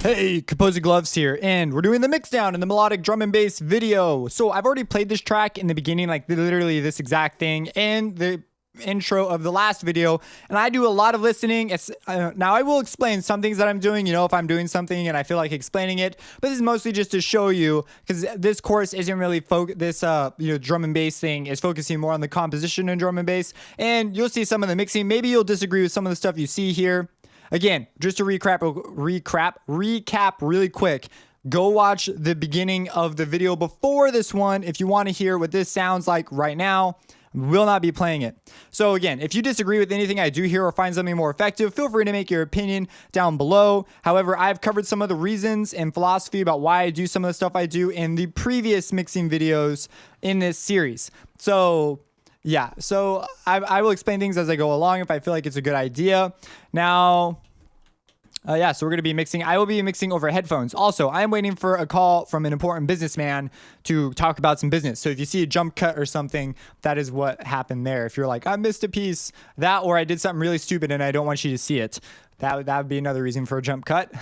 Hey, Composing Gloves here, and we're doing the Mixdown in the melodic drum and bass video. So I've already played this track in the beginning, like literally this exact thing, and the intro of the last video, and I do a lot of listening. Now I will explain some things that I'm doing, if I'm doing something and I feel like explaining it, but this is mostly just to show you, because this course isn't really drum and bass thing is focusing more on the composition and drum and bass, and you'll see some of the mixing. Maybe you'll disagree with some of the stuff you see here. Again, just to recap really quick, go watch the beginning of the video before this one if you want to hear what this sounds like right now. Will not be playing it. So again, if you disagree with anything I do here or find something more effective, feel free to make your opinion down below. However, I've covered some of the reasons and philosophy about why I do some of the stuff I do in the previous mixing videos in this series. So yeah, so I will explain things as I go along if I feel like it's a good idea. Now, so we're going to be mixing. I will be mixing over headphones. Also, I am waiting for a call from an important businessman to talk about some business. So if you see a jump cut or something, that is what happened there. If you're like, I missed a piece, that, or I did something really stupid and I don't want you to see it, that would be another reason for a jump cut.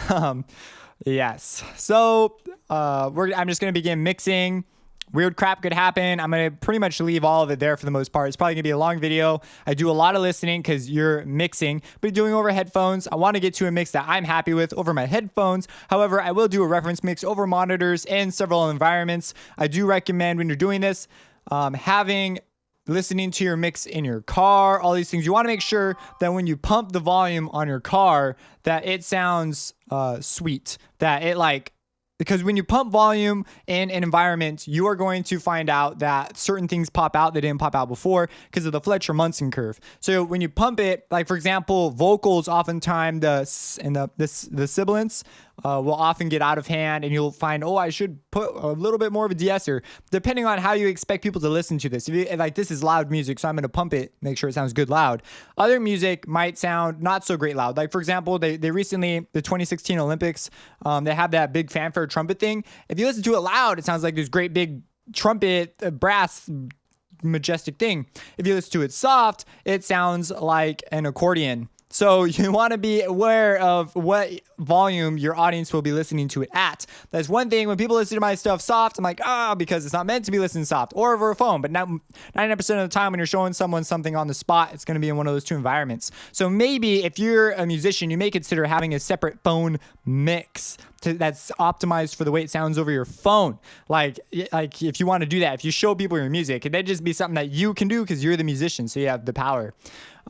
Yes. So I'm just going to begin mixing. Weird crap could happen. I'm going to pretty much leave all of it there for the most part. It's probably going to be a long video. I do a lot of listening because you're mixing, but doing over headphones. I want to get to a mix that I'm happy with over my headphones. However, I will do a reference mix over monitors and several environments. I do recommend when you're doing this, listening to your mix in your car, all these things. You want to make sure that when you pump the volume on your car, that it sounds sweet, that it because when you pump volume in an environment, you are going to find out that certain things pop out that didn't pop out before because of the Fletcher-Munson curve. So when you pump it, like for example, vocals, oftentimes the sibilants will often get out of hand, and you'll find, oh, I should put a little bit more of a de-esser, depending on how you expect people to listen to this. If you, like, this is loud music, so I'm going to pump it, make sure it sounds good loud. Other music might sound not so great loud. Like for example, they recently, the 2016 Olympics, they have that big fanfare trumpet thing. If you listen to it loud, it sounds like this great big trumpet, brass, majestic thing. If you listen to it soft, it sounds like an accordion. So you want to be aware of what volume your audience will be listening to it at. That's one thing. When people listen to my stuff soft, I'm like, because it's not meant to be listened soft or over a phone. But now 99% of the time when you're showing someone something on the spot, it's going to be in one of those two environments. So maybe if you're a musician, you may consider having a separate phone mix that's optimized for the way it sounds over your phone. Like if you want to do that, if you show people your music, it'd just be something that you can do because you're the musician, so you have the power.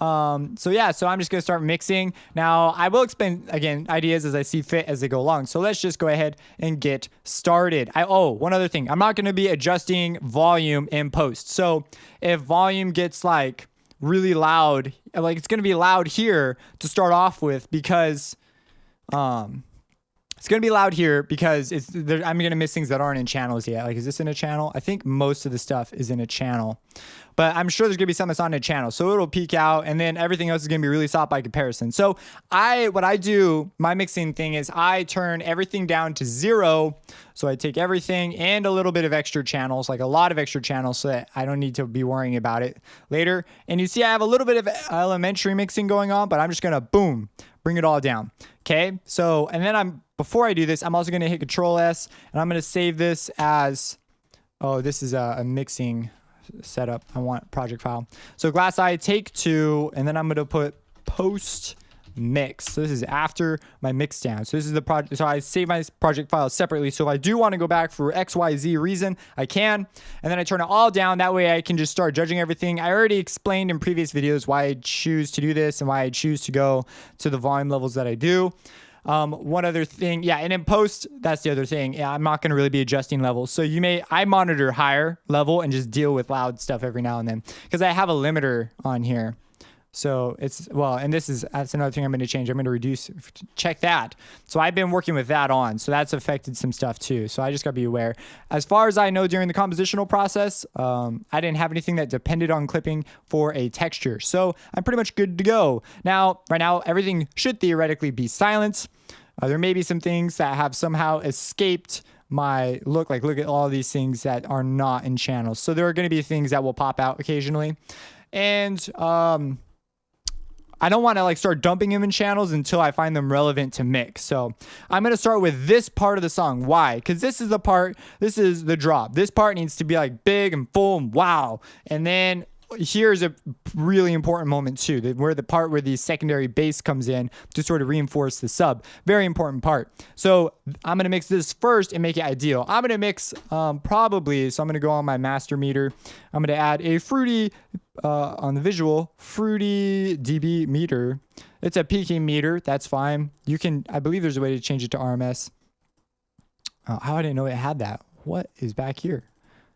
So I'm just going to start mixing. Now, I will explain, again, ideas as I see fit as they go along. So let's just go ahead and get started. One other thing. I'm not going to be adjusting volume in post. So if volume gets like really loud, like it's going to be loud here to start off with because... It's going to be loud here because I'm going to miss things that aren't in channels yet. Like, is this in a channel? I think most of the stuff is in a channel. But I'm sure there's going to be something that's not in a channel. So it'll peak out, and then everything else is going to be really soft by comparison. So what I do, my mixing thing is I turn everything down to 0. So I take everything and a little bit of extra channels, like a lot of extra channels, so that I don't need to be worrying about it later. And you see I have a little bit of elementary mixing going on, but I'm just going to, boom, bring it all down. Okay, so, and then before I do this, I'm also going to hit Control S, and I'm going to save this as, this is a mixing setup. I want project file. So Glass Eye, take 2, and then I'm going to put post mix. So this is after my mix down. So this is the project. So I save my project file separately. So if I do want to go back for XYZ reason, I can. And then I turn it all down. That way I can just start judging everything. I already explained in previous videos why I choose to do this and why I choose to go to the volume levels that I do. One other thing, and in post, that's the other thing. I'm not going to really be adjusting levels. So I monitor higher level and just deal with loud stuff every now and then because I have a limiter on here. So that's another thing I'm going to change. I'm going to reduce, check that. So I've been working with that on. So that's affected some stuff too. So I just got to be aware. As far as I know, during the compositional process, I didn't have anything that depended on clipping for a texture. So I'm pretty much good to go. Now, right now, everything should theoretically be silent. There may be some things that have somehow escaped my look. Like, look at all these things that are not in channels. So there are going to be things that will pop out occasionally. And I don't want to like start dumping them in channels until I find them relevant to mix. So I'm going to start with this part of the song. Why? Because this is the part, this is the drop. This part needs to be like big and full and wow. And then here's a really important moment too, where the part where the secondary bass comes in to sort of reinforce the sub. Very important part. So I'm going to mix this first and make it ideal. I'm going to mix probably, so I'm going to go on my master meter. I'm going to add a fruity, on the visual, fruity dB meter. It's a peaking meter. That's fine. You can, I believe there's a way to change it to RMS. How I didn't know it had that. What is back here?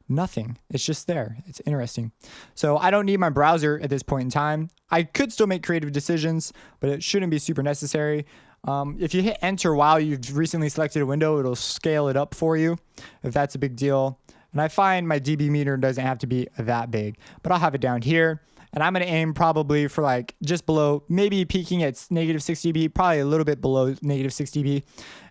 Nothing. It's just there. It's interesting. So I don't need my browser at this point in time. I could still make creative decisions, but it shouldn't be super necessary. If you hit enter while you've recently selected a window, it'll scale it up for you if that's a big deal. And I find my dB meter doesn't have to be that big, but I'll have it down here. And I'm going to aim probably for like just below, maybe peaking at -6 dB, probably a little bit below -6 dB.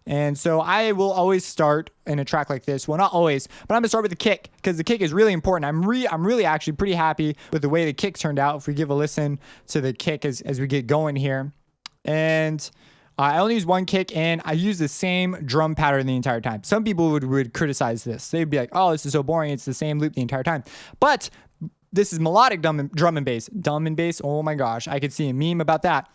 And so I will always start in a track like this. Well, not always, but I'm gonna start with the kick because the kick is really important. I'm really actually pretty happy with the way the kick turned out. If we give a listen to the kick as we get going here. And I only use one kick and I use the same drum pattern the entire time. Some people would criticize this. They'd be like, oh, this is so boring. It's the same loop the entire time. But this is melodic drum and bass. Drum and bass. Oh my gosh. I could see a meme about that.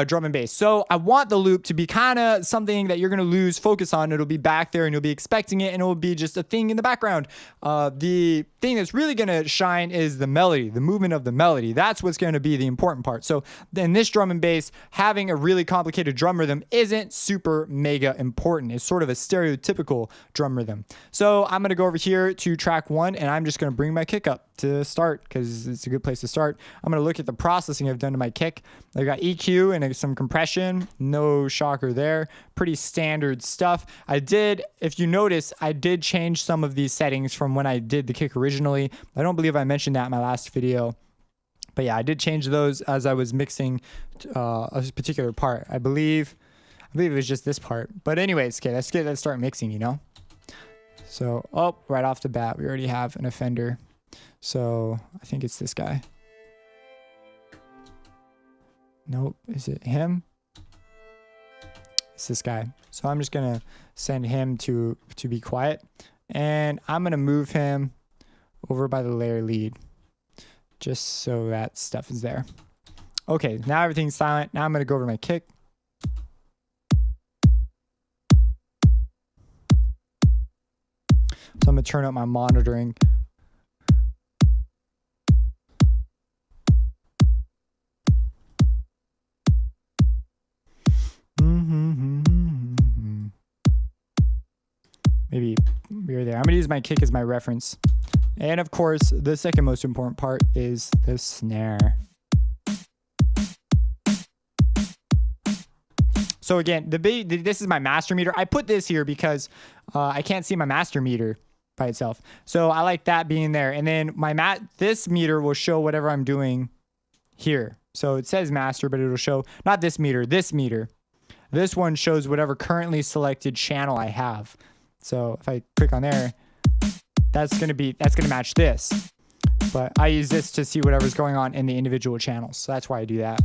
Drum and bass. So I want the loop to be kind of something that you're going to lose focus on. It'll be back there and you'll be expecting it and it will be just a thing in the background. The thing that's really going to shine is the melody, the movement of the melody. That's what's going to be the important part. So in this drum and bass, having a really complicated drum rhythm isn't super mega important. It's sort of a stereotypical drum rhythm. So I'm going to go over here to track 1 and I'm just going to bring my kick up to start because it's a good place to start. I'm going to look at the processing I've done to my kick. I got EQ and some compression. No shocker there. Pretty standard stuff. I did, if you notice, I did change some of these settings from when I did the kick originally. I don't believe I mentioned that in my last video. But yeah, I did change those as I was mixing a particular part. I believe it was just this part. But anyways, okay, let's start mixing, you know? So, oh, right off the bat, we already have an offender. So I think it's this guy. Nope. Is it him? It's this guy. So I'm just going to send him to be quiet. And I'm going to move him over by the layer lead. Just so that stuff is there. Okay, now everything's silent. Now I'm going to go over my kick. So I'm going to turn up my monitoring. Maybe we're there. I'm going to use my kick as my reference. And of course, the second most important part is the snare. So again, this is my master meter. I put this here because I can't see my master meter by itself. So I like that being there. And then this meter will show whatever I'm doing here. So it says master, but it'll show not this meter, this meter. This one shows whatever currently selected channel I have. So if I click on there, that's gonna match this. But I use this to see whatever's going on in the individual channels. So that's why I do that.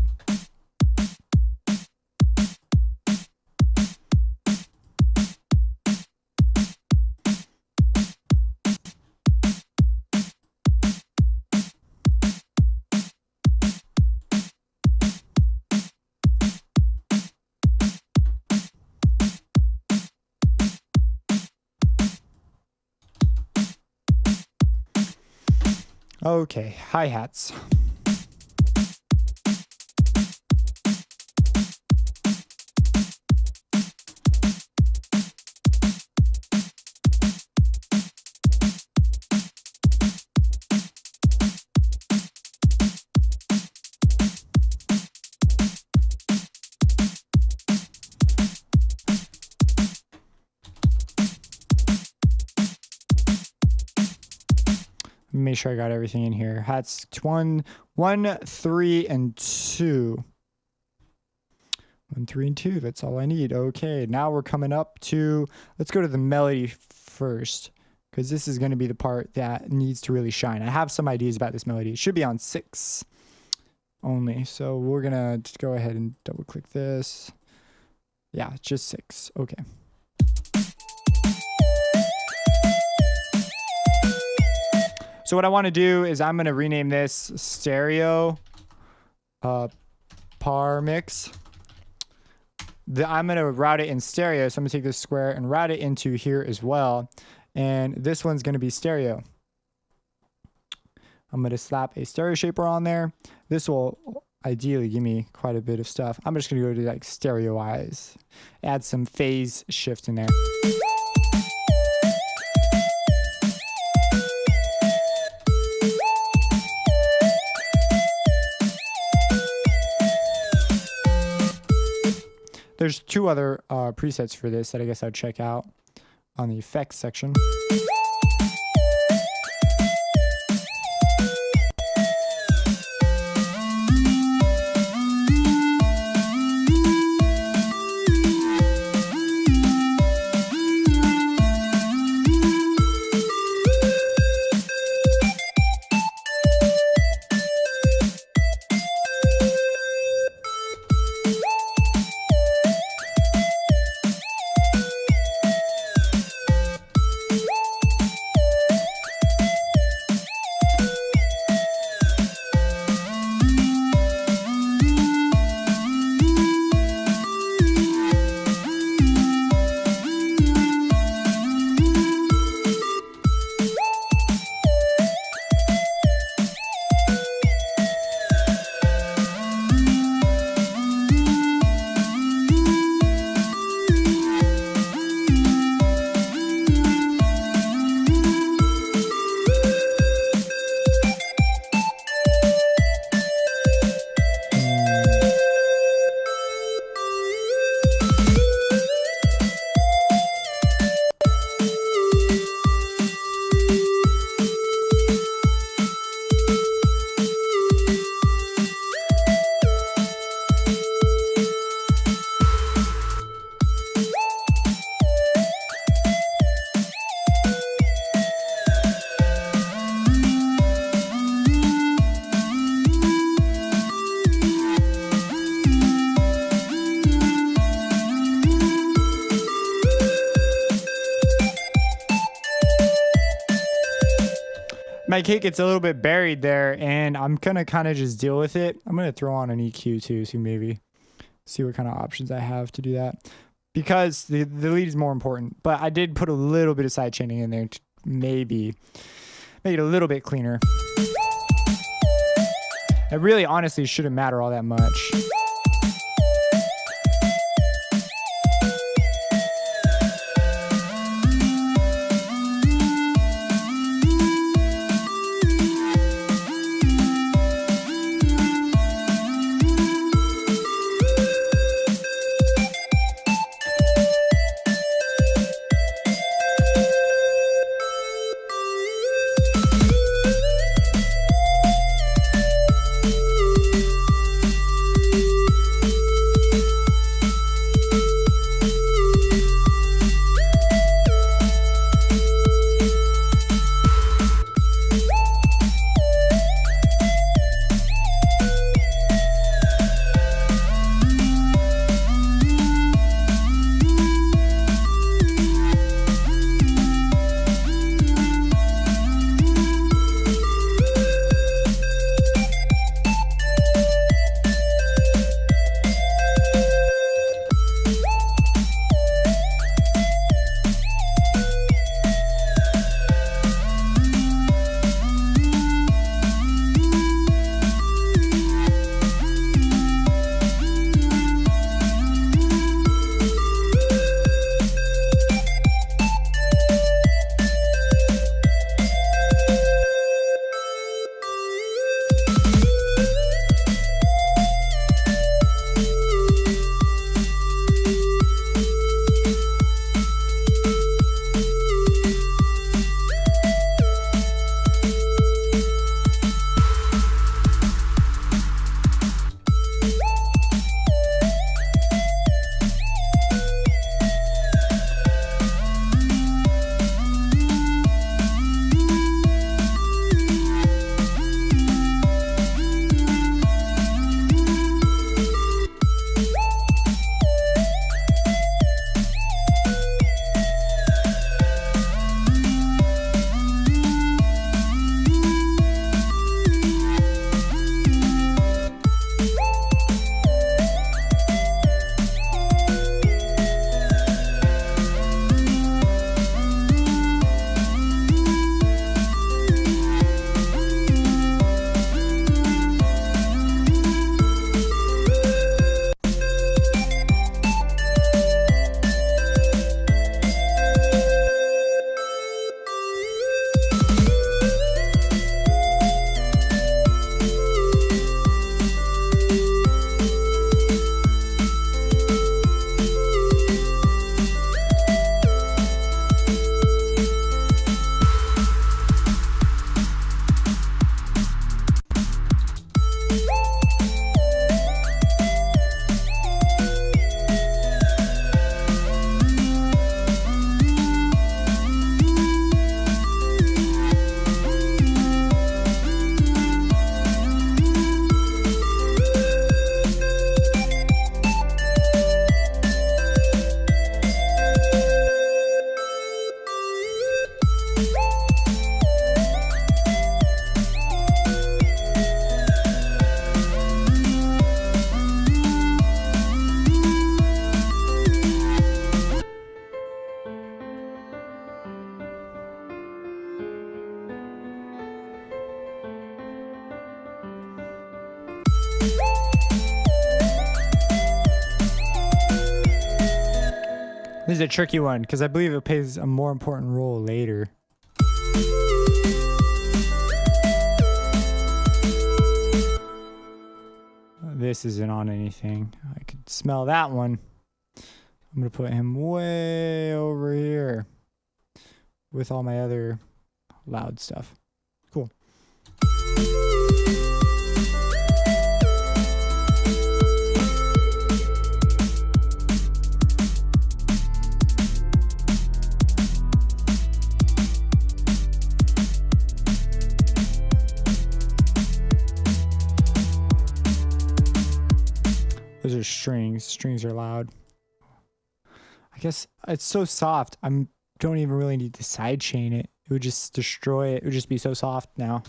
Okay, hi-hats. Make sure I got everything in here. Hats 1, 3, and 2. 1, 3, and 2. That's all I need. Okay, now we're coming up to, let's go to the melody first, because this is going to be the part that needs to really shine. I have some ideas about this melody. It should be on 6. only. So we're gonna just go ahead and double click this. Yeah, just 6. Okay. So what I want to do is I'm gonna rename this stereo par mix. I'm gonna route it in stereo. So I'm gonna take this square and route it into here as well. And this one's gonna be stereo. I'm gonna slap a stereo shaper on there. This will ideally give me quite a bit of stuff. I'm just gonna go to like stereoize, add some phase shift in there. There's 2 other presets for this that I guess I'd check out on the effects section. My cake gets a little bit buried there, and I'm gonna kind of just deal with it. I'm gonna throw on an EQ too, so maybe see what kind of options I have to do that, because the lead is more important. But I did put a little bit of side chaining in there to maybe make it a little bit cleaner. It really honestly shouldn't matter all that much. This is a tricky one because I believe it plays a more important role later. This isn't on anything. I could smell that one. I'm going to put him way over here with all my other loud stuff. Cool. Those are strings. Strings are loud. I guess it's so soft. I don't even really need to sidechain it. It would just destroy it. It would just be so soft now.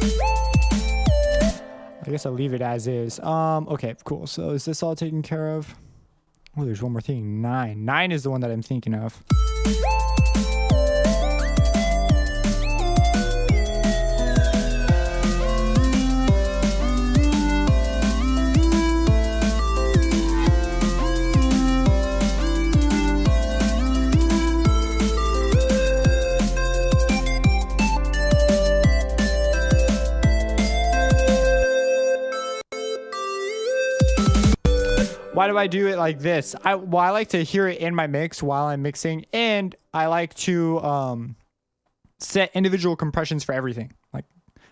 I guess I'll leave it as is. Okay, cool. So is this all taken care of? Oh, there's one more thing. 9. 9 is the one that I'm thinking of. Why do I do it like this? I like to hear it in my mix while I'm mixing, and I like to set individual compressions for everything. Like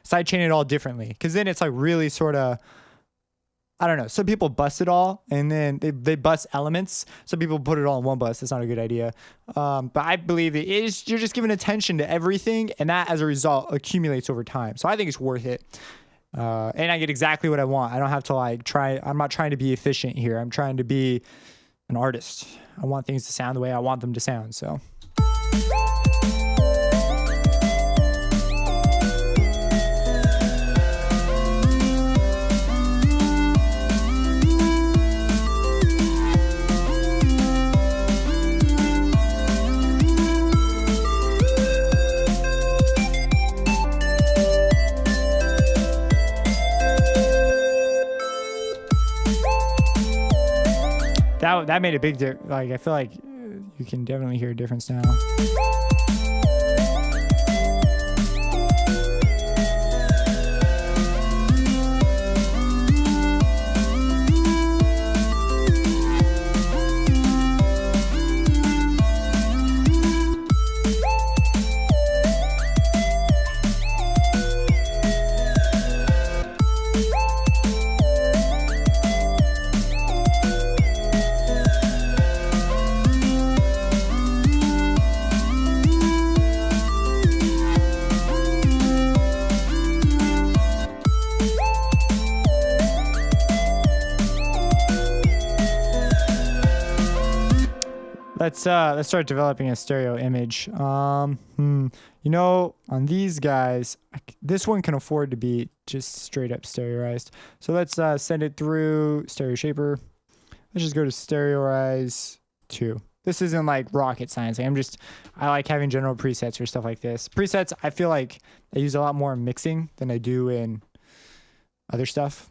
sidechain it all differently, because then it's like really sort of, I don't know. Some people bust it all, and then they bust elements. Some people put it all in one bus. That's not a good idea. But I believe that you're just giving attention to everything, and that as a result accumulates over time. So I think it's worth it. And I get exactly what I want. I don't have to like I'm not trying to be efficient here. I'm trying to be an artist. I want things to sound the way I want them to sound. So. That made a big difference. Like, I feel like you can definitely hear a difference now. Let's start developing a stereo image. You know, on these guys, this one can afford to be just straight up stereoized. So let's send it through Stereo Shaper. Let's just go to Stereoize 2. This isn't like rocket science. I like having general presets for stuff like this. Presets, I feel like I use a lot more in mixing than I do in other stuff.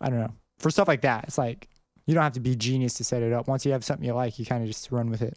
I don't know. For stuff like that, it's like, you don't have to be genius to set it up. Once you have something you like, you kind of just run with it.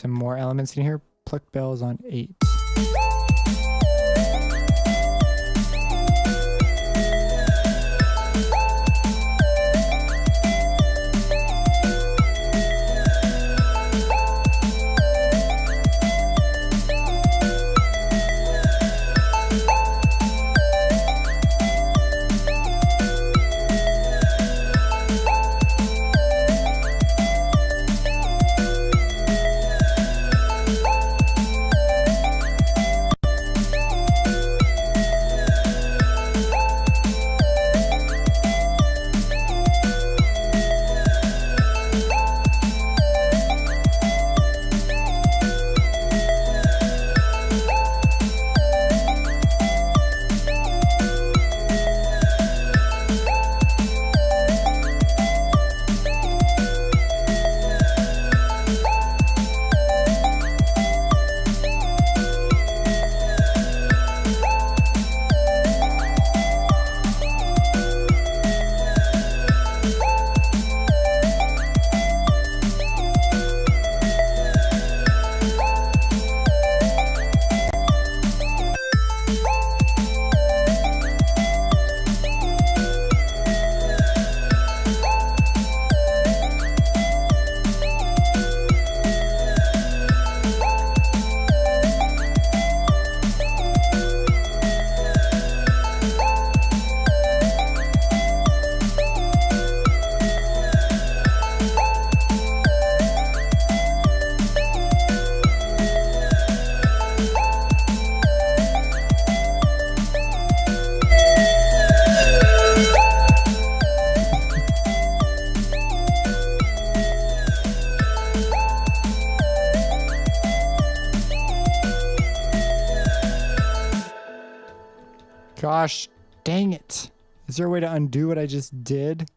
some more elements in here. Pluck bells on 8. Gosh, dang it. Is there a way to undo what I just did?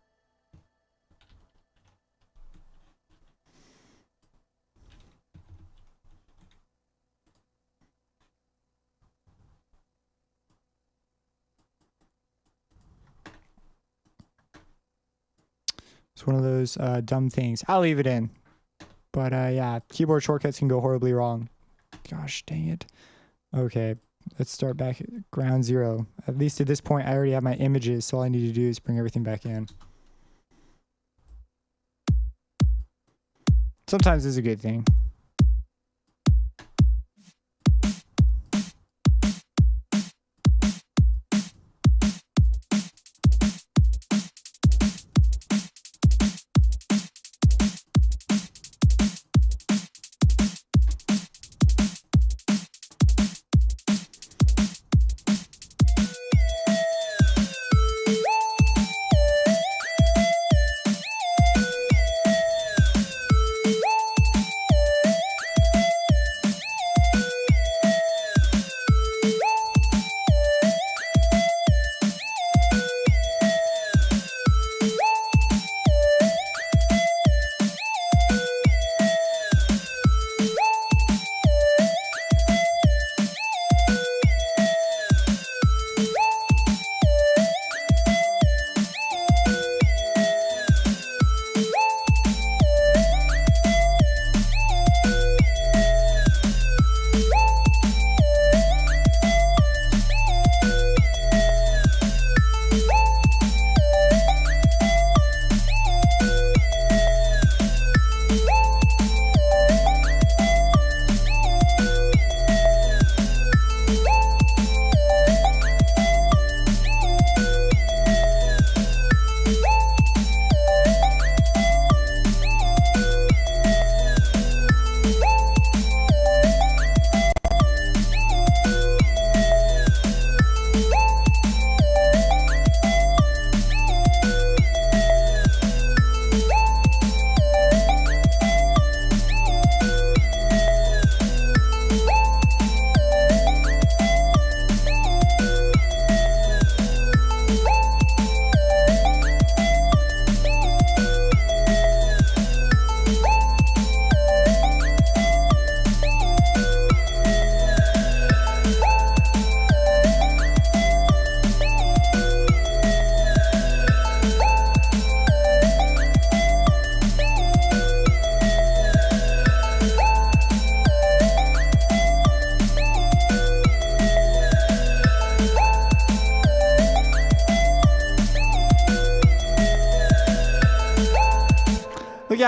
It's one of those dumb things. I'll leave it in. But yeah, keyboard shortcuts can go horribly wrong. Gosh, dang it. Okay. Let's start back at ground zero. At least at this point, I already have my images, so all I need to do is bring everything back in. Sometimes it's a good thing.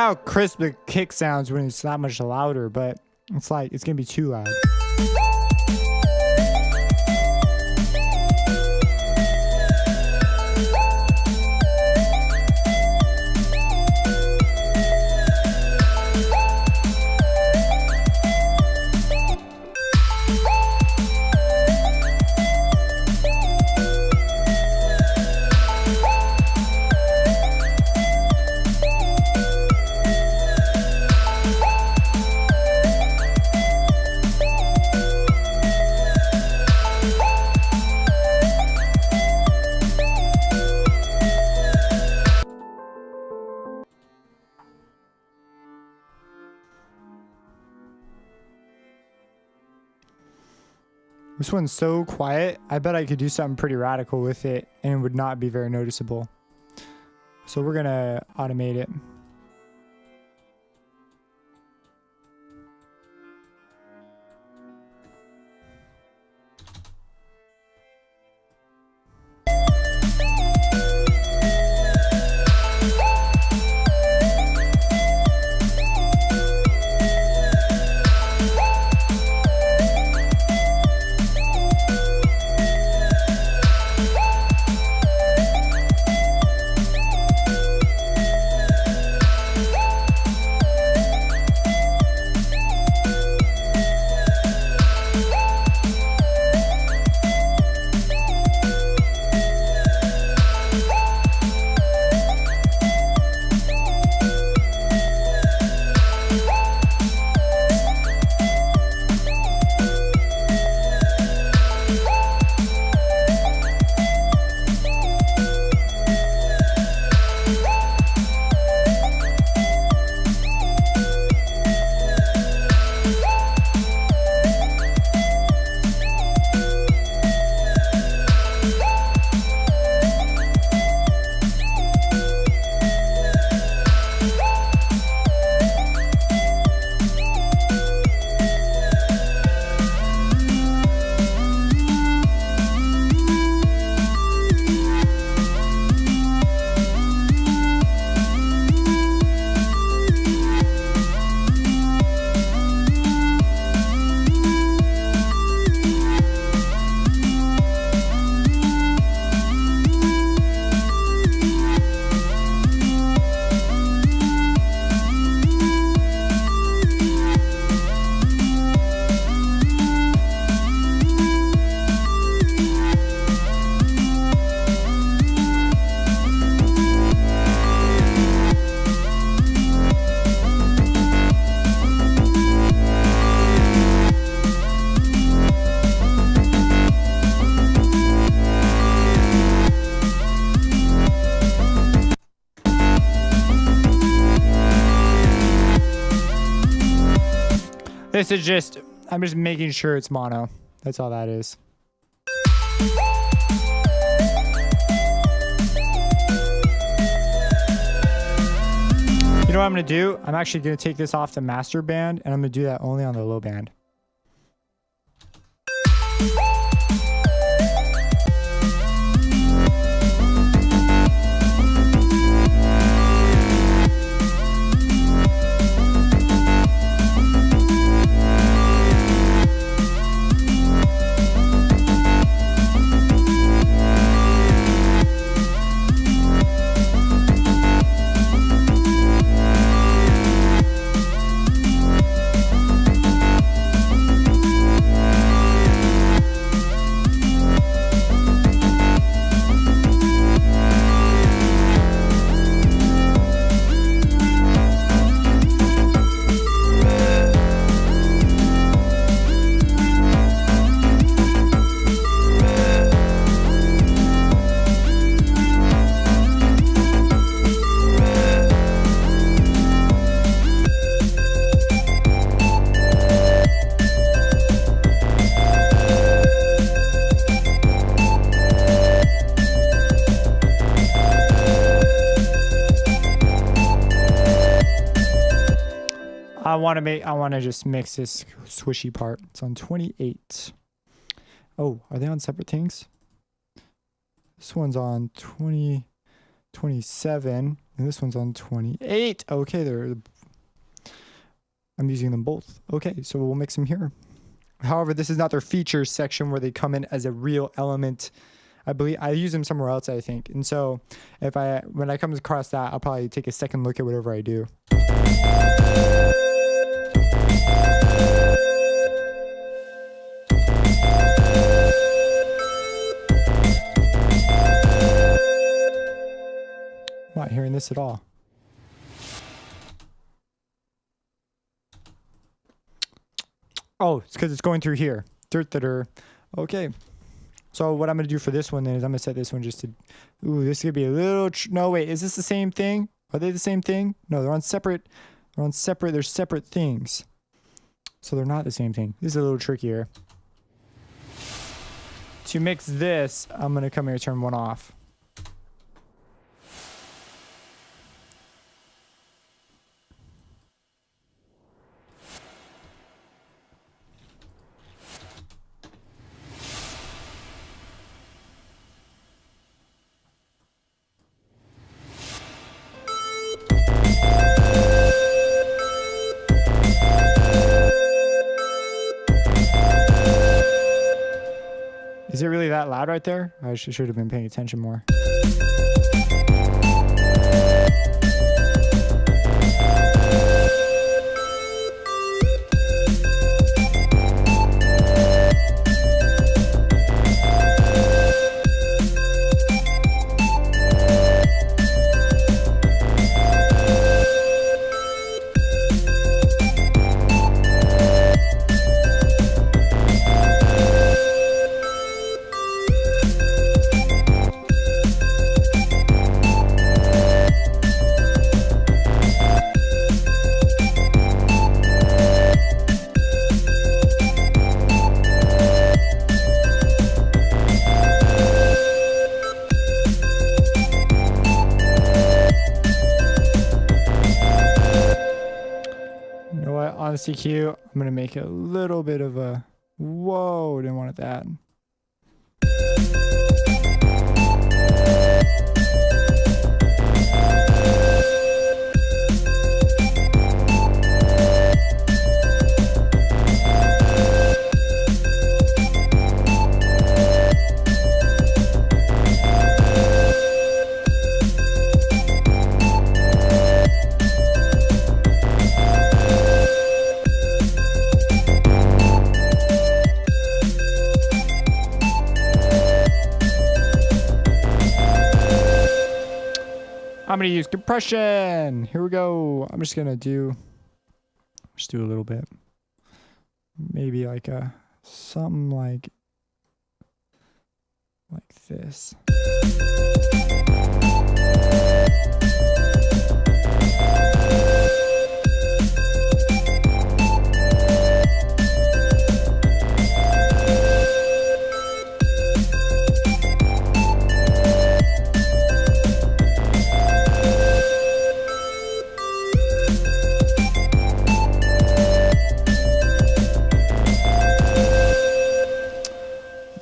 how crisp the kick sounds when it's that much louder, but it's like it's gonna be too loud. This one's so quiet. I bet I could do something pretty radical with it and it would not be very noticeable. So we're gonna automate it. This is just, I'm just making sure it's mono. That's all that is. You know what I'm going to do? I'm actually going to take this off the master band and I'm going to do that only on the low band. I want to just mix this swishy part. It's on 28. Oh, are they on separate things? This one's on 20, 27, and this one's on 28. Okay, I'm using them both. Okay, so we'll mix them here. However, this is not their features section where they come in as a real element. I believe I use them somewhere else, I think. And so when I come across that, I'll probably take a second look at whatever I do. I'm not hearing this at all. Oh, it's because it's going through here. Okay. So what I'm going to do for this one then is I'm going to set this one just to... Ooh, this is going to be a little... No, wait. Is this the same thing? Are they the same thing? No, they're separate. They're separate things. So they're not the same thing. This is a little trickier. To mix this, I'm going to come here and turn one off. Is it really that loud right there? I should have been paying attention more. Honestly, cute. I'm gonna make it a little bit of a whoa. Didn't want it that. I'm gonna use compression. Here we go. I'm just gonna do a little bit. Maybe like something like this.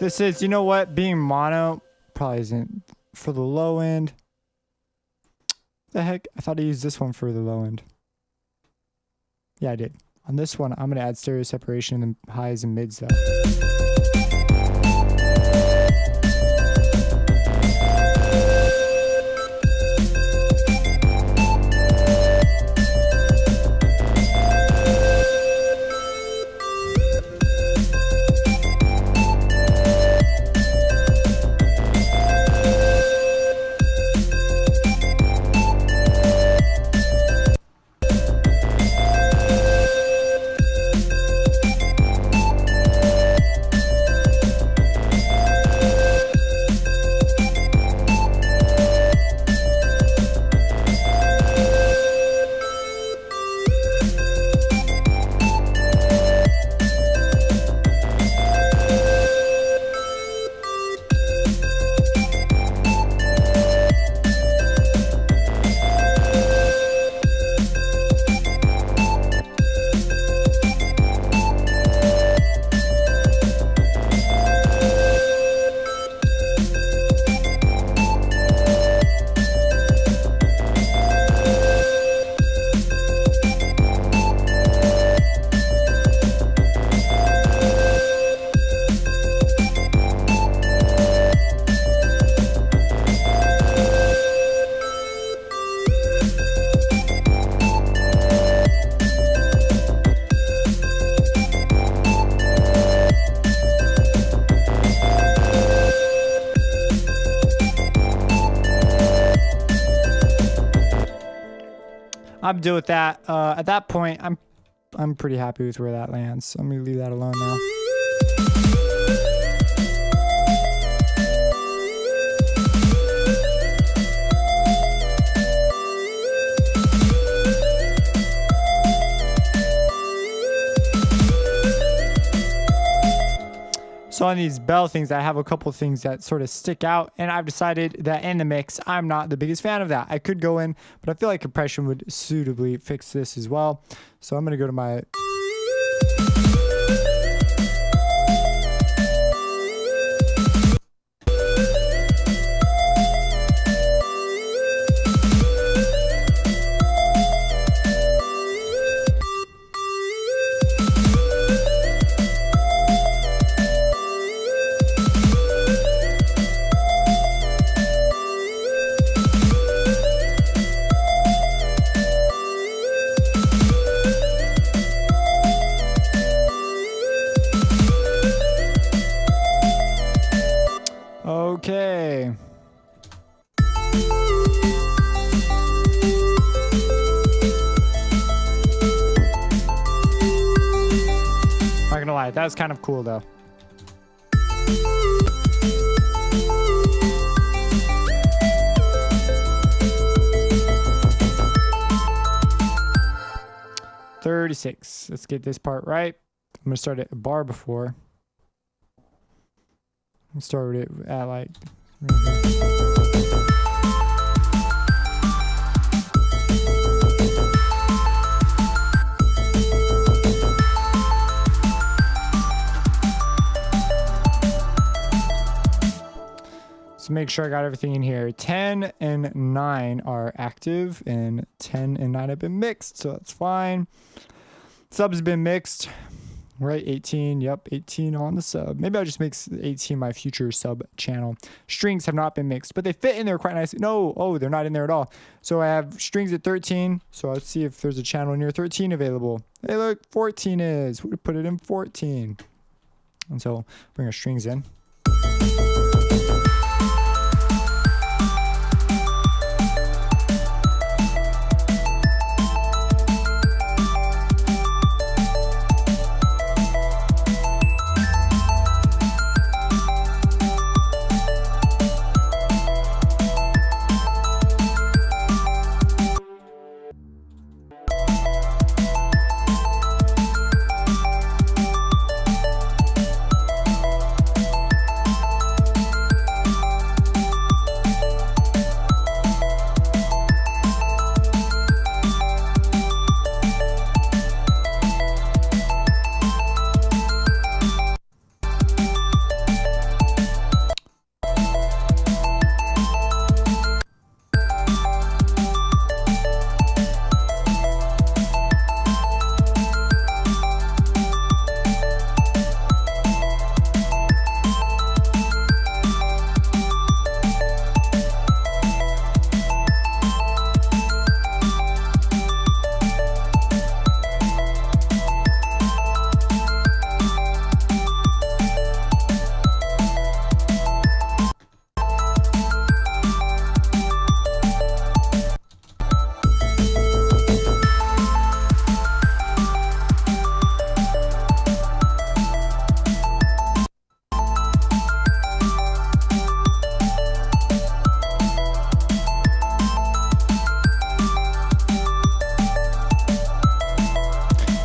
This is, you know what, being mono probably isn't for the low end. The heck? I thought I used this one for the low end. Yeah, I did. On this one, I'm going to add stereo separation in the highs and mids though. I'm deal with that. At that point, I'm pretty happy with where that lands. So I'm gonna leave that alone now. So on these bell things, I have a couple things that sort of stick out, and I've decided that in the mix, I'm not the biggest fan of that. I could go in, but I feel like compression would suitably fix this as well. So I'm going to go to my... Okay. Not gonna lie, that was kind of cool though. $36. Let's get this part right. I'm gonna start at a bar before. Start it at like so make sure I got everything in here. 10 and 9 are active and 10 and 9 have been mixed, so that's fine. Sub's been mixed. Right, 18. Yep, 18 on the sub. Maybe I'll just make 18 my future sub channel. Strings have not been mixed, but they fit in there quite nicely. No, oh, they're not in there at all. So I have strings at 13. So let's see if there's a channel near 13 available. Hey, look, 14 is. We put it in 14. And so bring our strings in.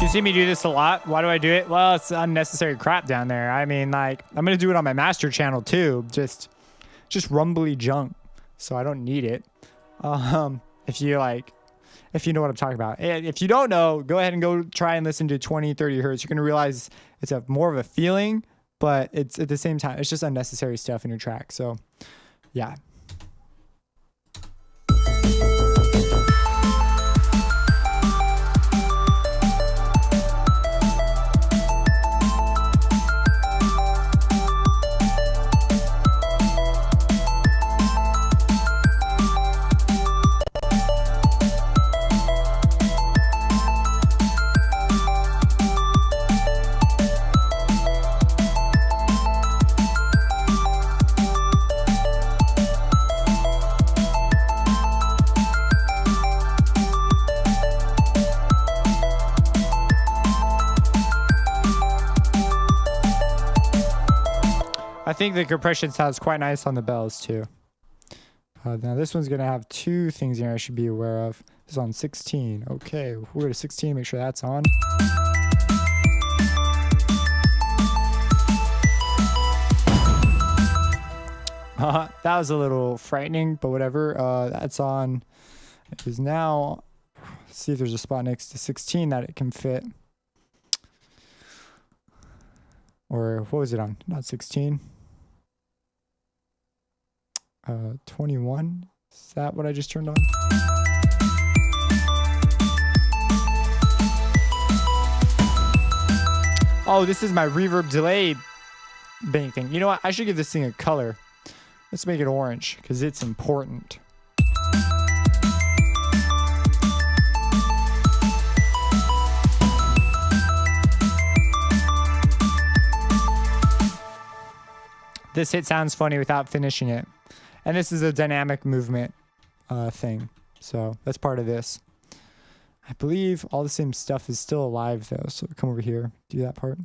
You see me do this a lot. Why do I do it? Well, it's unnecessary crap down there. I mean, like, I'm gonna do it on my master channel too. Just rumbly junk. So I don't need it. If you know what I'm talking about. If you don't know, go ahead and go try and listen to 20, 30 hertz. You're gonna realize it's more of a feeling, but it's at the same time, it's just unnecessary stuff in your track. So yeah. I think the compression sounds quite nice on the bells too. Now this one's gonna have two things here I should be aware of. This is on 16. Okay, we'll go to 16, make sure that's on. That was a little frightening, but whatever. That's on. It is now. Let's see if there's a spot next to 16 that it can fit. Or what was it on? Not 16. 21. Is that what I just turned on? Oh, this is my reverb delay bank thing. You know what? I should give this thing a color. Let's make it orange because it's important. This hit sounds funny without finishing it. And this is a dynamic movement thing. So that's part of this. I believe all the same stuff is still alive though. So come over here, do that part.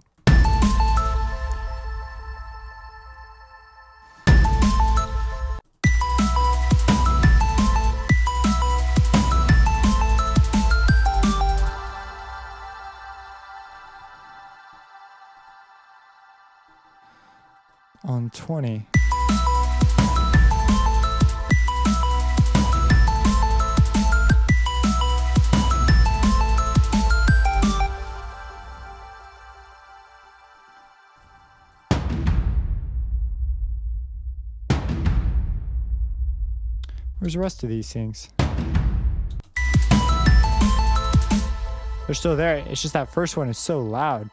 On 20. Where's the rest of these things? They're still there. It's just that first one is so loud.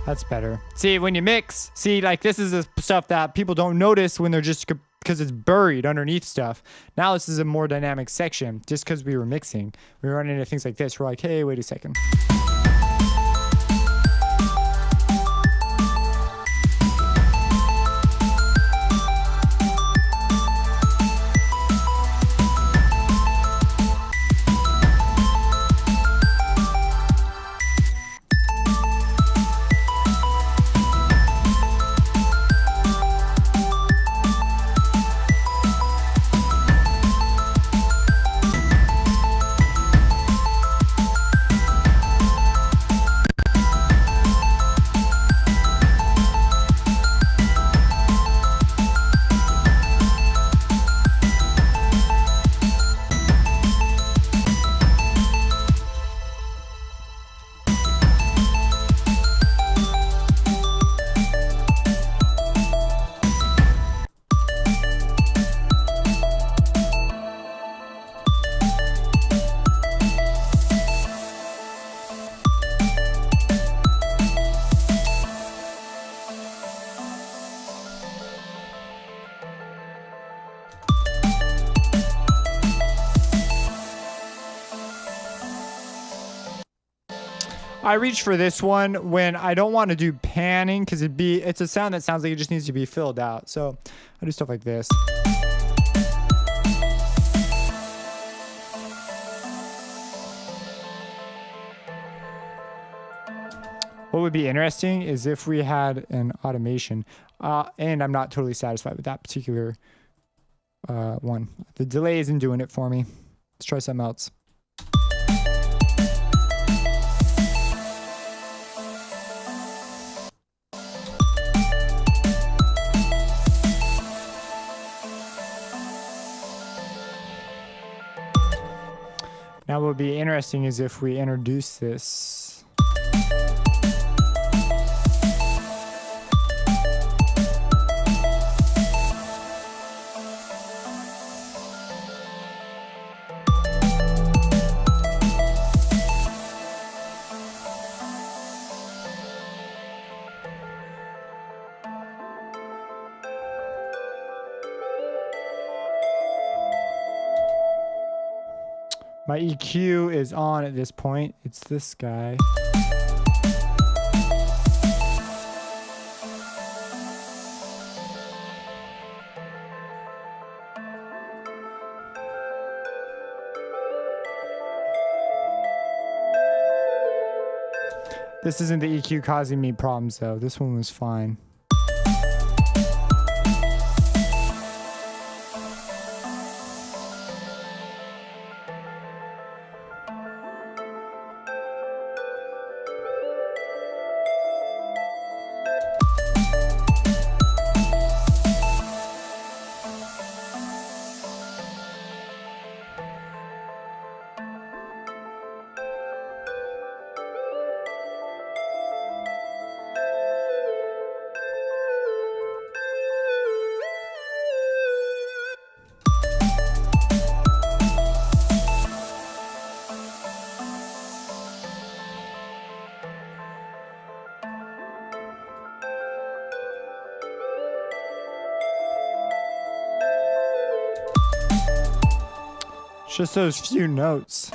That's better. See, when you mix, see, like this is the stuff that people don't notice when they're just because it's buried underneath stuff. Now this is a more dynamic section just because we were mixing. We were running into things like this. We're like, hey, wait a second. I reach for this one when I don't want to do panning because it's a sound that sounds like it just needs to be filled out. So I do stuff like this. What would be interesting is if we had an automation, and I'm not totally satisfied with that particular one. The delay isn't doing it for me. Let's try something else. Now what would be interesting is if we introduce this. My EQ is on at this point. It's this guy. This isn't the EQ causing me problems though. This one was fine. Just those few notes.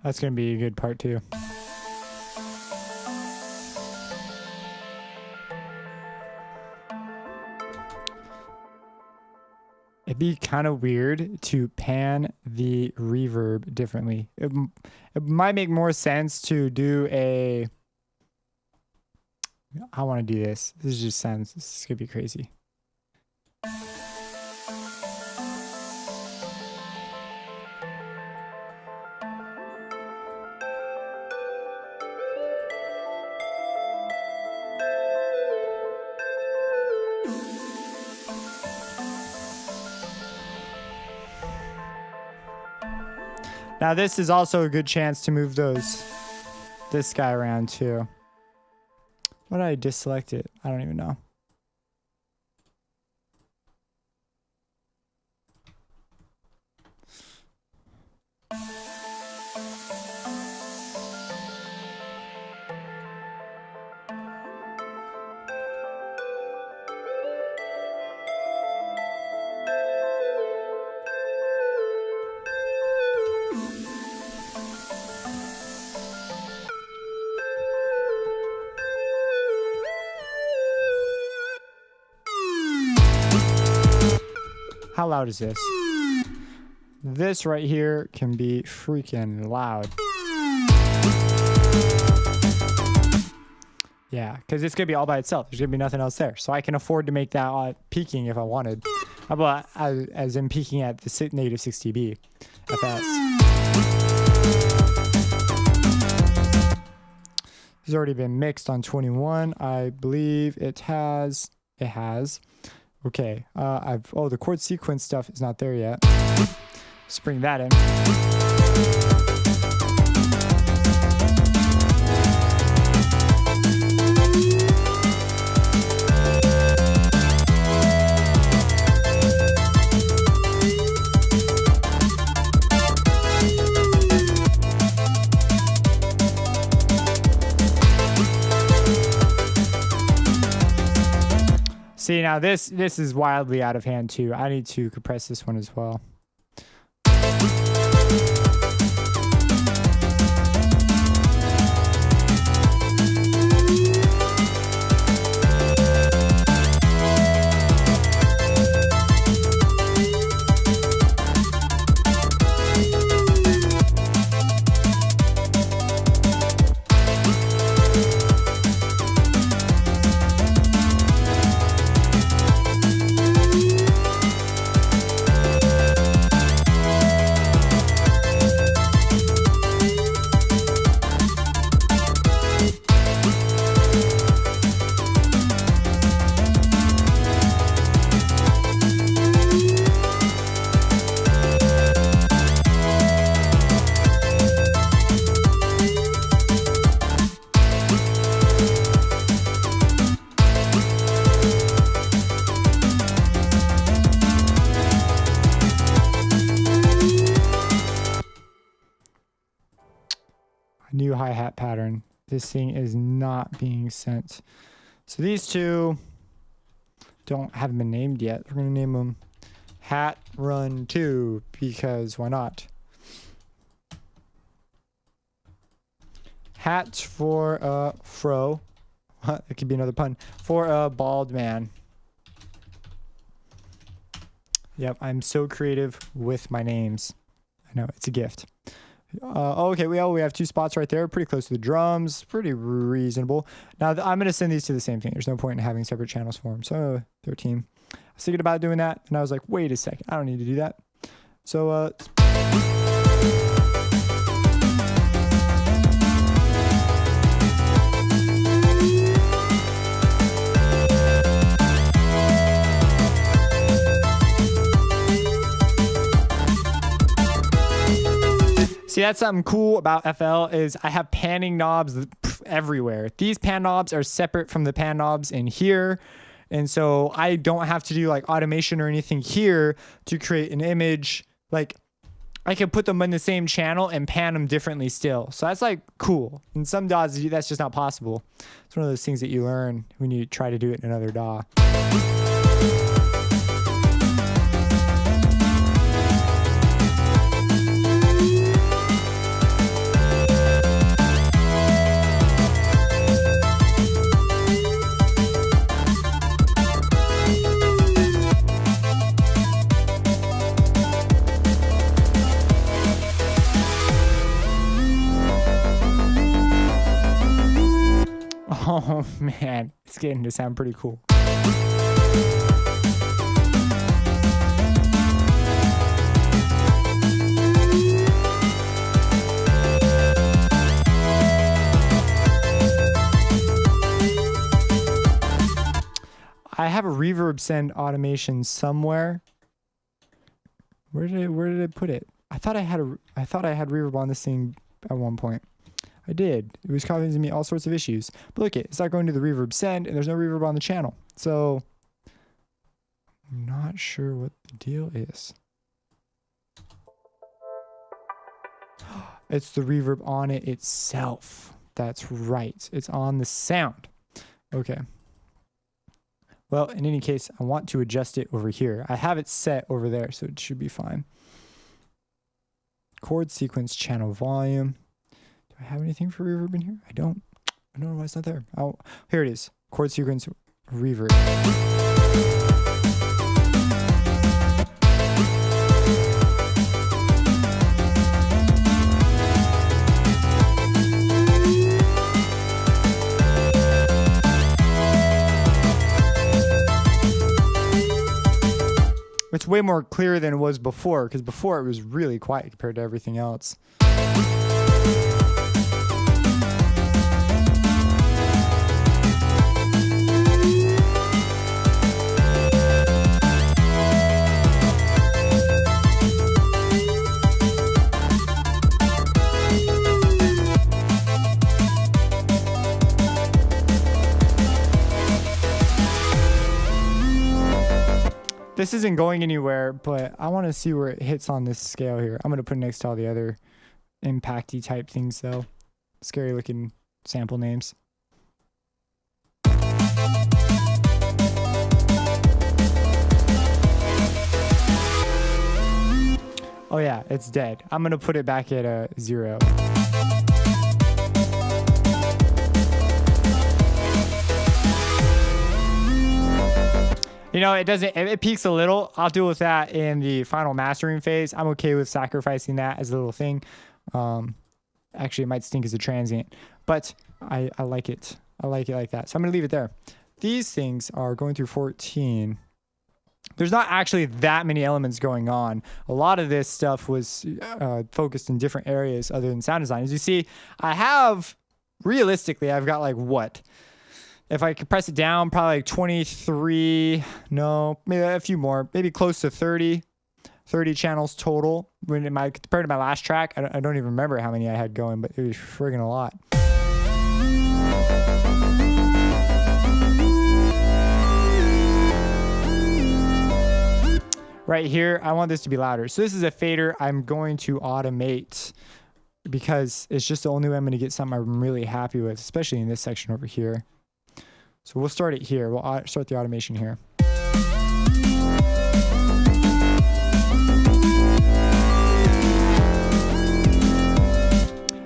That's gonna be a good part too. It'd be kind of weird to pan the reverb differently. It might make more sense to do a... I want to do this. This just sounds... This is gonna be crazy. Now this is also a good chance to move this guy around too. Why did I deselect it? I don't even know. How loud is this? This right here can be freaking loud. Yeah, because it's gonna be all by itself. There's gonna be nothing else there. So I can afford to make that peaking if I wanted. How about as in peaking at the negative 6 dB FS. It's already been mixed on 21. I believe it has. It has. Okay, oh, the chord sequence stuff is not there yet. Let's bring that in. See, now this is wildly out of hand too. I need to compress this one as well. New hi-hat pattern. This thing is not being sent. So these two haven't been named yet. We're going to name them Hat Run 2 because why not? Hat for a fro. It could be another pun. For a bald man. Yep, I'm so creative with my names. I know, it's a gift. Okay, we have 2 spots right there, pretty close to the drums, pretty reasonable. Now, I'm going to send these to the same thing. There's no point in having separate channels for them. So, 13. I was thinking about doing that, and I was like, wait a second, I don't need to do that. So, see, that's something cool about FL is I have panning knobs everywhere. These pan knobs are separate from the pan knobs in here. And so I don't have to do like automation or anything here to create an image. Like I can put them in the same channel and pan them differently still. So that's like cool. In some DAWs, that's just not possible. It's one of those things that you learn when you try to do it in another DAW. Oh man, it's getting to sound pretty cool. I have a reverb send automation somewhere. Where did I put it? I thought I had reverb on this thing at one point. I did. It was causing me all sorts of issues. But look, it's not going to the reverb send, and there's no reverb on the channel. So I'm not sure what the deal is. It's the reverb on it itself. That's right. It's on the sound. Okay. Well, in any case, I want to adjust it over here. I have it set over there, so it should be fine. Chord sequence channel volume. Do I have anything for reverb in here? I don't know why it's not there. Oh, here it is. Chord sequence reverb. It's way more clear than it was before, because before it was really quiet compared to everything else. This isn't going anywhere, but I want to see where it hits on this scale here. I'm going to put it next to all the other impacty type things though. Scary looking sample names. Oh yeah, it's dead. I'm going to put it back at a 0. You know, it peaks a little. I'll deal with that in the final mastering phase. I'm okay with sacrificing that as a little thing. Actually, it might stink as a transient, but I like it. I like it like that. So I'm going to leave it there. These things are going through 14. There's not actually that many elements going on. A lot of this stuff was focused in different areas other than sound design. As you see, realistically, I've got like what? If I could press it down, probably like 23, no, maybe a few more, maybe close to 30 channels total. Compared to my last track, I don't even remember how many I had going, but it was friggin' a lot. Right here, I want this to be louder. So this is a fader I'm going to automate because it's just the only way I'm going to get something I'm really happy with, especially in this section over here. So we'll start it here. We'll start the automation here.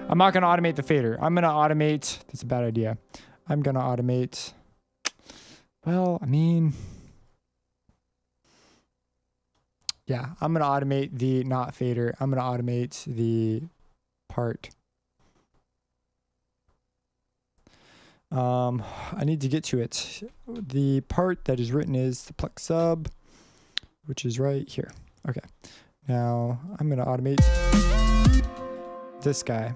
I'm not going to automate the fader. I'm going to automate, that's a bad idea. I'm going to automate, well, I mean, yeah, I'm going to automate the not fader. I'm going to automate the part. I need to get to it. The part that is written is the plex sub, which is right here. Okay. Now I'm going to automate this guy.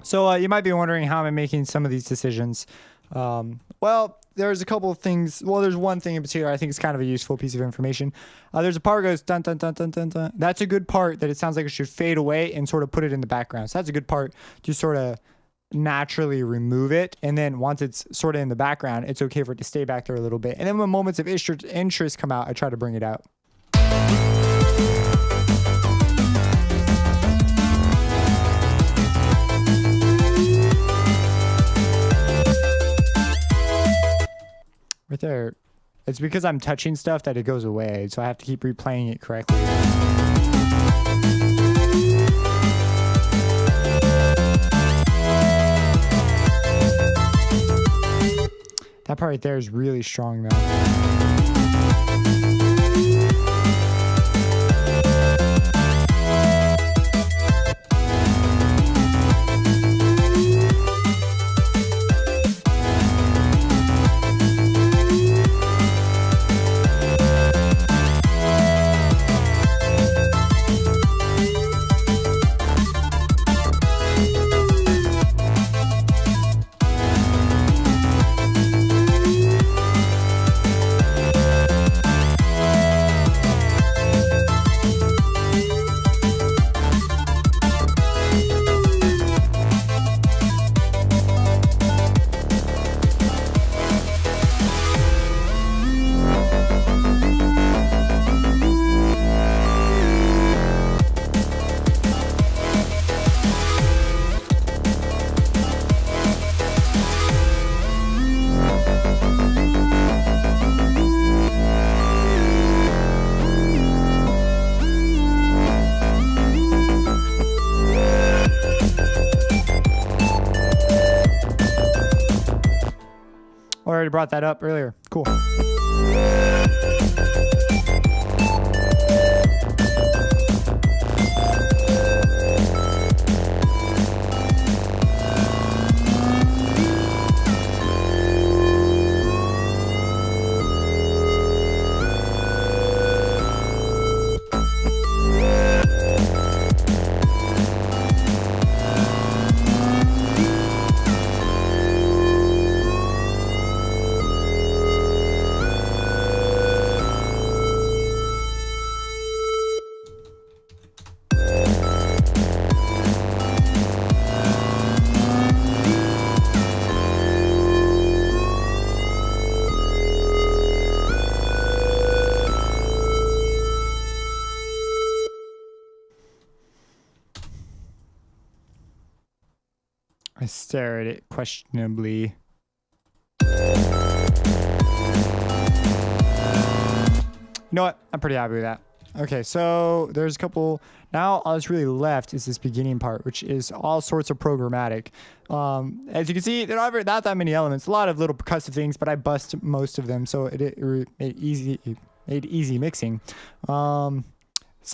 So you might be wondering how am I making some of these decisions. Well, there's a couple of things. Well, there's one thing in particular I think is kind of a useful piece of information. There's a part that goes dun dun dun dun dun dun. That's a good part that it sounds like it should fade away and sort of put it in the background. So that's a good part to sort of naturally remove it. And then once it's sort of in the background, it's okay for it to stay back there a little bit. And then when moments of interest come out, I try to bring it out. Right there. It's because I'm touching stuff that it goes away, so I have to keep replaying it correctly. That part right there is really strong though. Already brought that up earlier. Cool. I stare at it questionably. You know what? I'm pretty happy with that. Okay, so there's a couple. Now all that's really left is this beginning part, which is all sorts of programmatic. As you can see, there are not that many elements. A lot of little percussive things, but I bust most of them, so it made easy mixing. So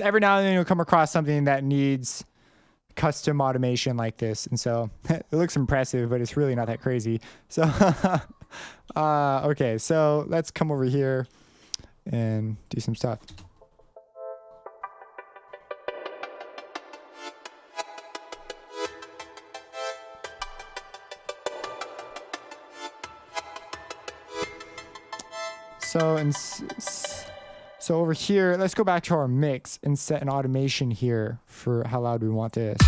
every now and then you'll come across something that needs custom automation like this, and so it looks impressive, but it's really not that crazy. So okay, so let's come over here and do some stuff. So over here, let's go back to our mix and set an automation here for how loud we want this.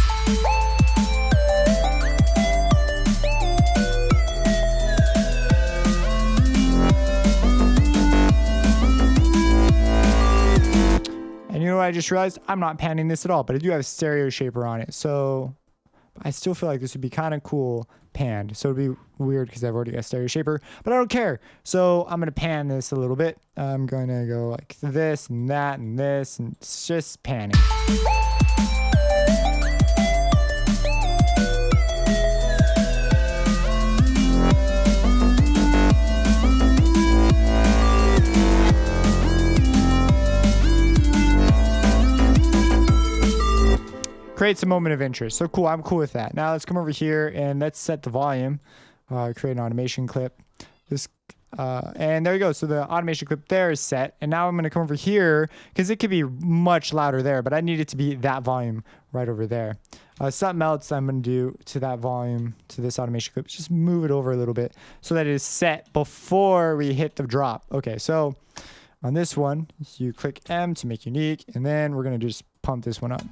And you know what I just realized? I'm not panning this at all, but I do have a stereo shaper on it. So I still feel like this would be kind of cool panned. So it'd be weird because I've already got a stereo shaper, but I don't care. So I'm going to pan this a little bit. I'm going to go like this and that and this, and it's just panning. Creates a moment of interest. So cool, I'm cool with that. Now let's come over here and let's set the volume. Create an automation clip. And there you go. So the automation clip there is set. And now I'm going to come over here because it could be much louder there, but I need it to be that volume right over there. Something else I'm going to do to that volume, to this automation clip, just move it over a little bit so that it is set before we hit the drop. Okay, so on this one, you click M to make unique, and then we're going to just pump this one up.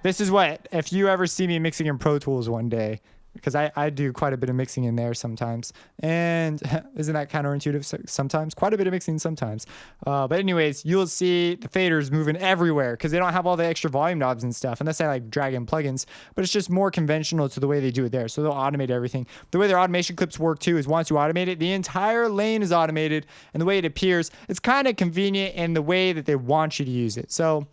This is what, if you ever see me mixing in Pro Tools one day, because I do quite a bit of mixing in there sometimes. And isn't that counterintuitive sometimes? Quite a bit of mixing sometimes. But anyways, you'll see the faders moving everywhere because they don't have all the extra volume knobs and stuff, unless I like drag in plugins. But it's just more conventional to the way they do it there. So they'll automate everything. The way their automation clips work too is once you automate it, the entire lane is automated. And the way it appears, it's kind of convenient in the way that they want you to use it. So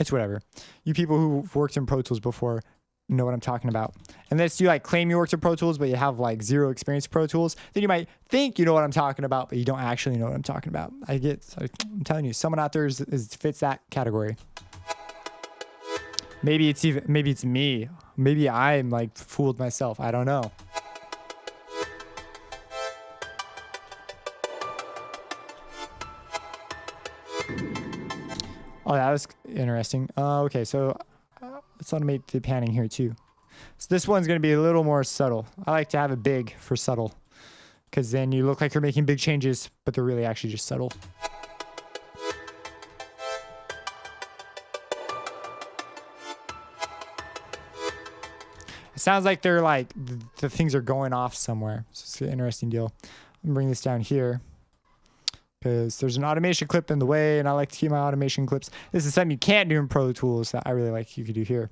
it's whatever. You people who've worked in Pro Tools before know what I'm talking about. Unless you like claim you worked in Pro Tools, but you have like zero experience in Pro Tools, then you might think you know what I'm talking about, but you don't actually know what I'm talking about. I'm telling you, someone out there fits that category. Maybe it's me. Maybe I'm like fooled myself. I don't know. Oh, that was interesting. Okay, so let's automate the panning here too. So this one's going to be a little more subtle. I like to have it big for subtle because then you look like you're making big changes, but they're really actually just subtle. It sounds like they're like the things are going off somewhere. So it's an interesting deal. I'm going to bring this down here because there's an automation clip in the way, and I like to keep my automation clips. This is something you can't do in Pro Tools that I really like you could do here.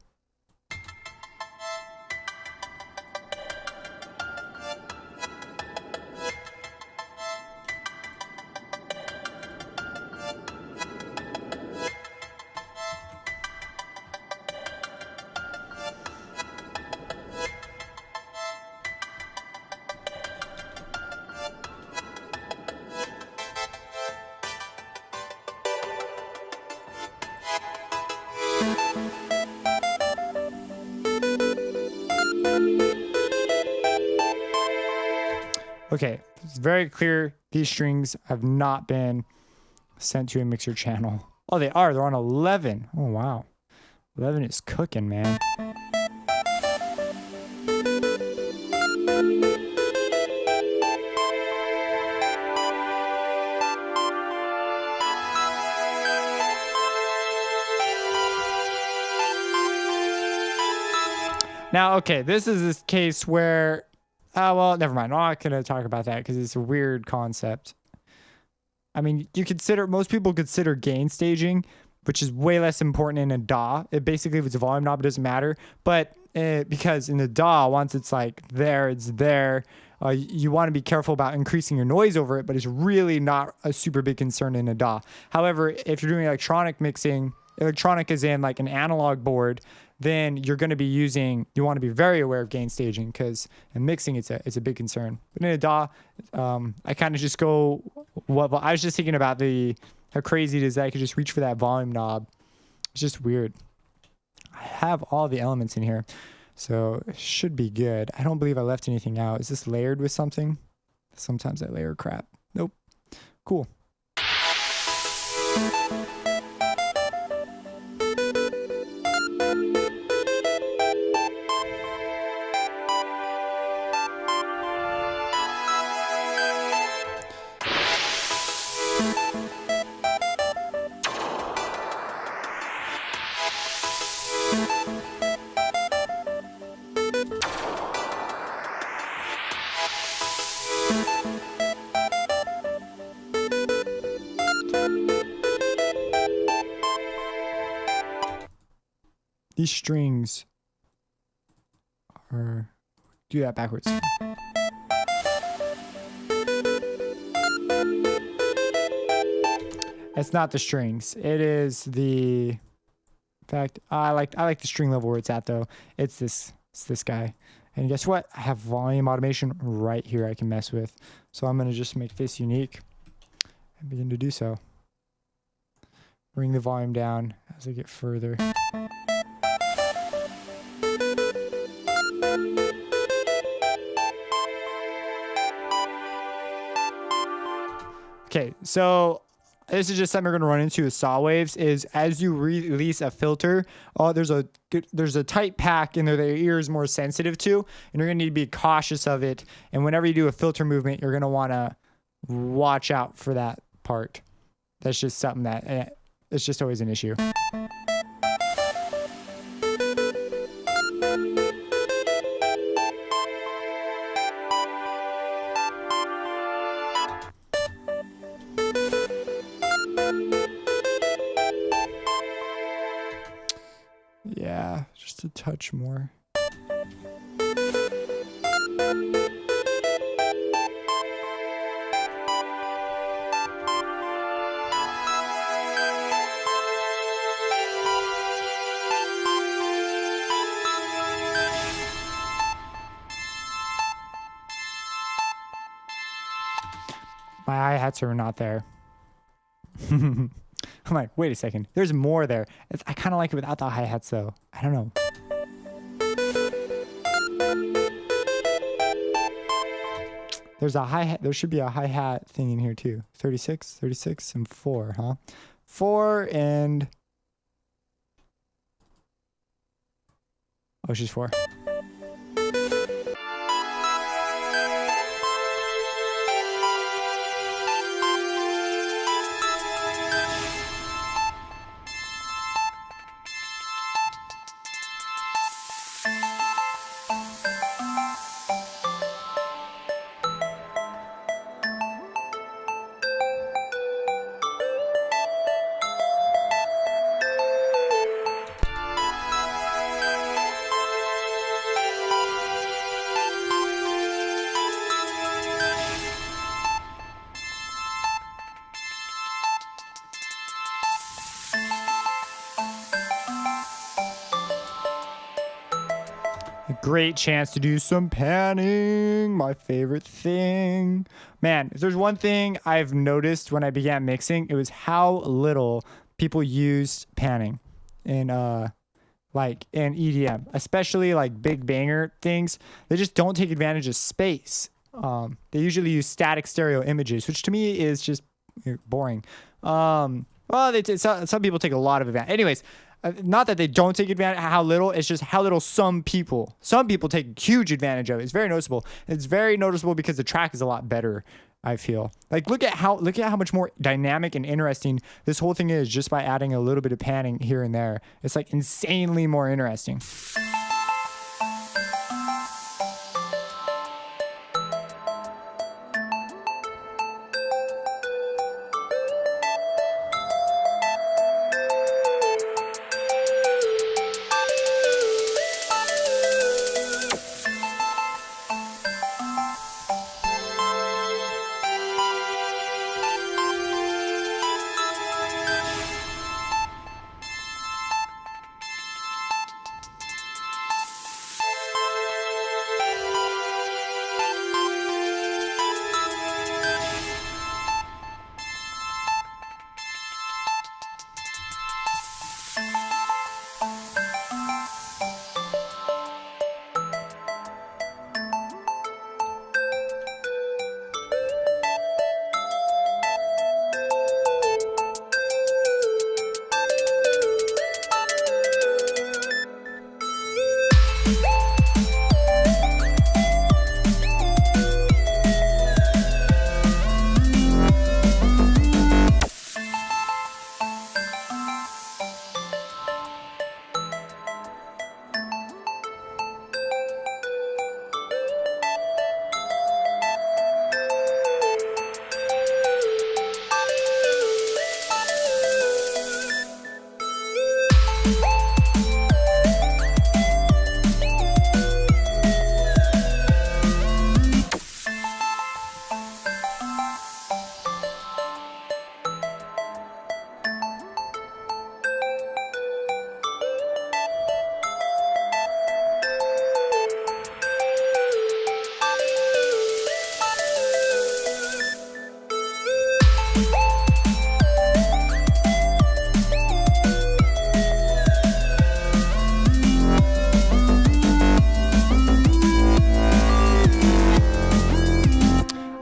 Okay, it's very clear these strings have not been sent to a mixer channel. Oh, they are. They're on 11. Oh, wow. 11 is cooking, man. Now, okay, this is this case where... well, never mind. I'm not going to talk about that because it's a weird concept. I mean, most people consider gain staging, which is way less important in a DAW. It basically, if it's a volume knob, it doesn't matter. But because in the DAW, once it's like there, it's there. You want to be careful about increasing your noise over it, but it's really not a super big concern in a DAW. However, if you're doing electronic mixing, electronic is in like an analog board, then you're going to be you want to be very aware of gain staging because in mixing, it's a big concern. But in a DAW, I kind of just go, I was just thinking about how crazy it is that I could just reach for that volume knob. It's just weird. I have all the elements in here, so it should be good. I don't believe I left anything out. Is this layered with something? Sometimes I layer crap. Nope. Cool. These strings are... Do that backwards. It's not the strings. It is the... In fact, I like the string level where it's at though. It's this guy. And guess what? I have volume automation right here I can mess with. So I'm going to just make this unique and begin to do so. Bring the volume down as I get further. Okay, so this is just something we're going to run into with saw waves is as you release a filter, there's a tight pack in there that your ear is more sensitive to, and you're going to need to be cautious of it. And whenever you do a filter movement, you're going to want to watch out for that part. That's just something that it's just always an issue. Yeah, just a touch more. My hi-hats are not there. I'm like, wait a second. There's more there. I kind of like it without the hi-hats, though. I don't know. There's a hi-hat. There should be a hi-hat thing in here, too. 36, and 4, huh? 4 and... Oh, she's 4. A great chance to do some panning, my favorite thing. Man, if there's one thing I've noticed when I began mixing, it was how little people used panning in in EDM, especially like big banger things. They just don't take advantage of space. They usually use static stereo images, which to me is just boring. Well, some people take a lot of advantage. Anyways, not that they don't take advantage of how little, it's just how little some people take huge advantage of it. It's very noticeable. It's very noticeable because the track is a lot better, I feel. Like look at how much more dynamic and interesting this whole thing is just by adding a little bit of panning here and there. It's like insanely more interesting.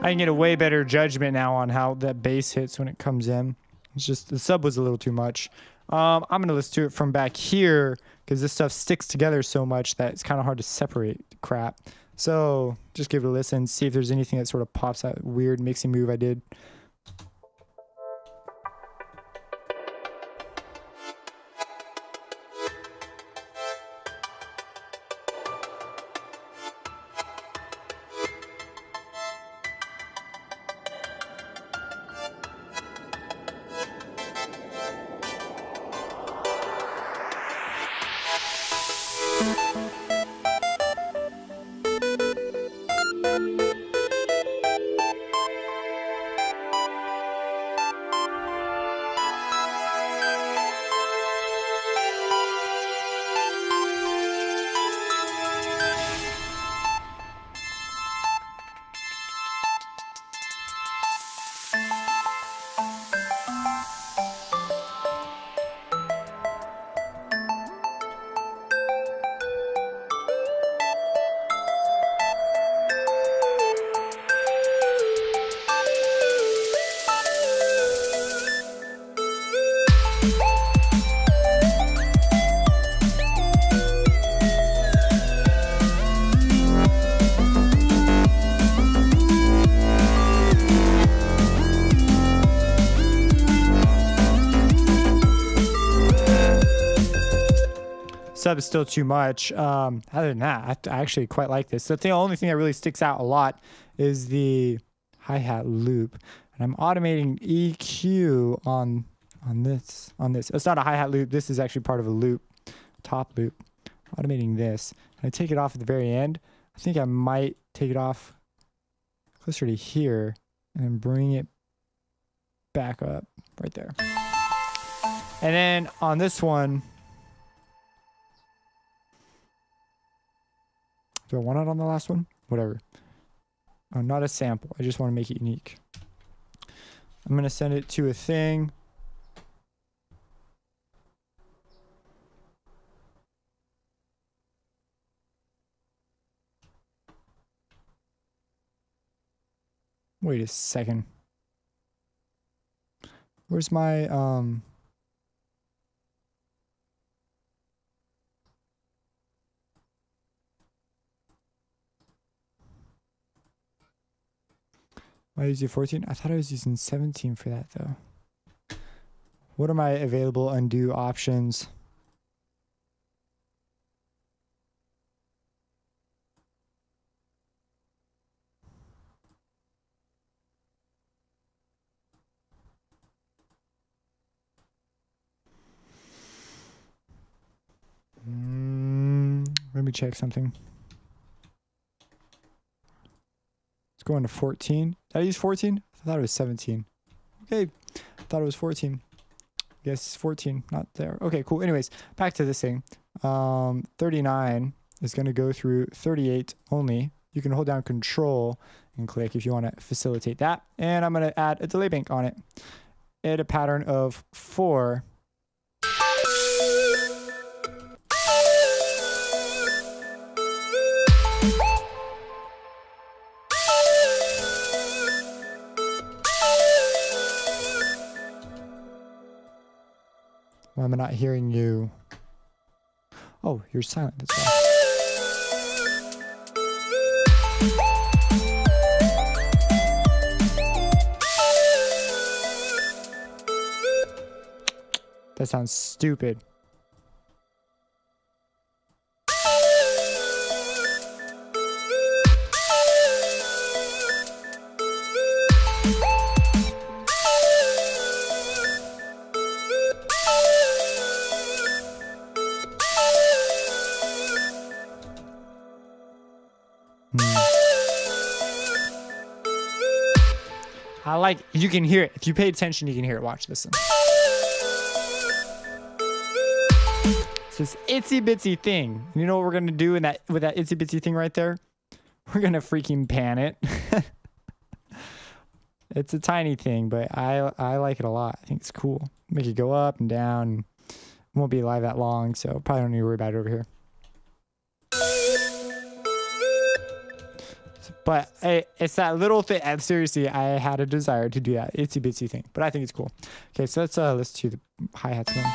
I can get a way better judgment now on how that bass hits when it comes in. It's just the sub was a little too much. I'm gonna listen to it from back here because this stuff sticks together so much that it's kind of hard to separate crap. So just give it a listen, see if there's anything that sort of pops that weird mixing move I did. Sub is still too much. Other than that, I actually quite like this. The only thing that really sticks out a lot is the hi-hat loop. And I'm automating EQ on this. It's not a hi-hat loop. This is actually part of a loop, top loop. Automating this. And I take it off at the very end. I think I might take it off closer to here and then bring it back up right there. And then on this one, do I want it on the last one? Whatever. Oh, not a sample. I just want to make it unique. I'm going to send it to a thing. Wait a second. Where's my Am I using 14? I thought I was using 17 for that though. What are my available undo options? Let me check something. Let's go into 14. Did I use 14? I thought it was 17. Okay, I thought it was 14. Guess it's 14, not there. Okay, cool. Anyways, back to this thing. 39 is going to go through 38 only. You can hold down Control and click if you want to facilitate that. And I'm going to add a delay bank on it. Add a pattern of 4. Why am I not hearing you? Oh, you're silent. That's why. That sounds stupid. I like, you can hear it. If you pay attention, you can hear it. Watch, listen. It's this itsy bitsy thing. You know what we're gonna do in that with that itsy bitsy thing right there? We're gonna freaking pan it. It's a tiny thing, but I like it a lot. I think it's cool. Make it go up and down. It won't be live that long, so probably don't need to worry about it over here. So But it's that little thing. And seriously, I had a desire to do that itsy bitsy thing, but I think it's cool. Okay, so let's listen to the hi-hats again.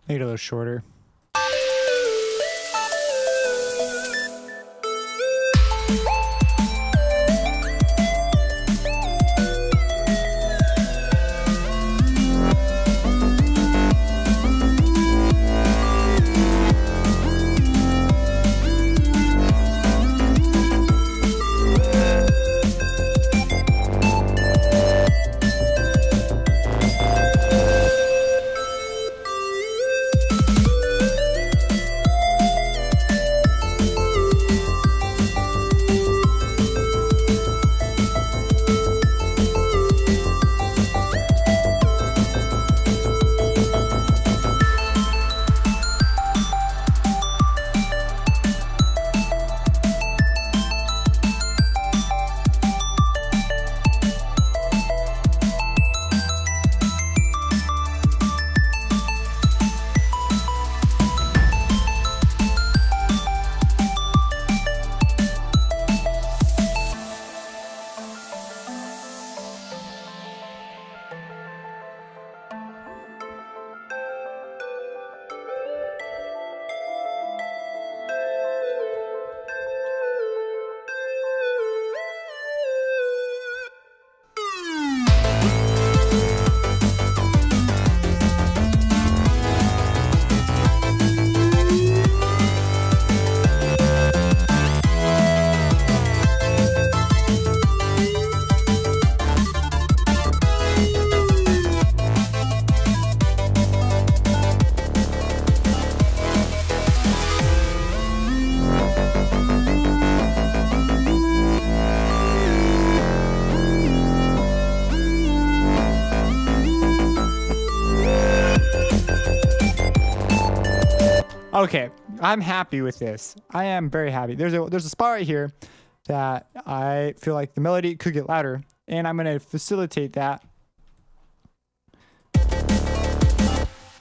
Make it a little shorter. Okay, I'm happy with this. I am very happy. There's a spot right here that I feel like the melody could get louder, and I'm gonna facilitate that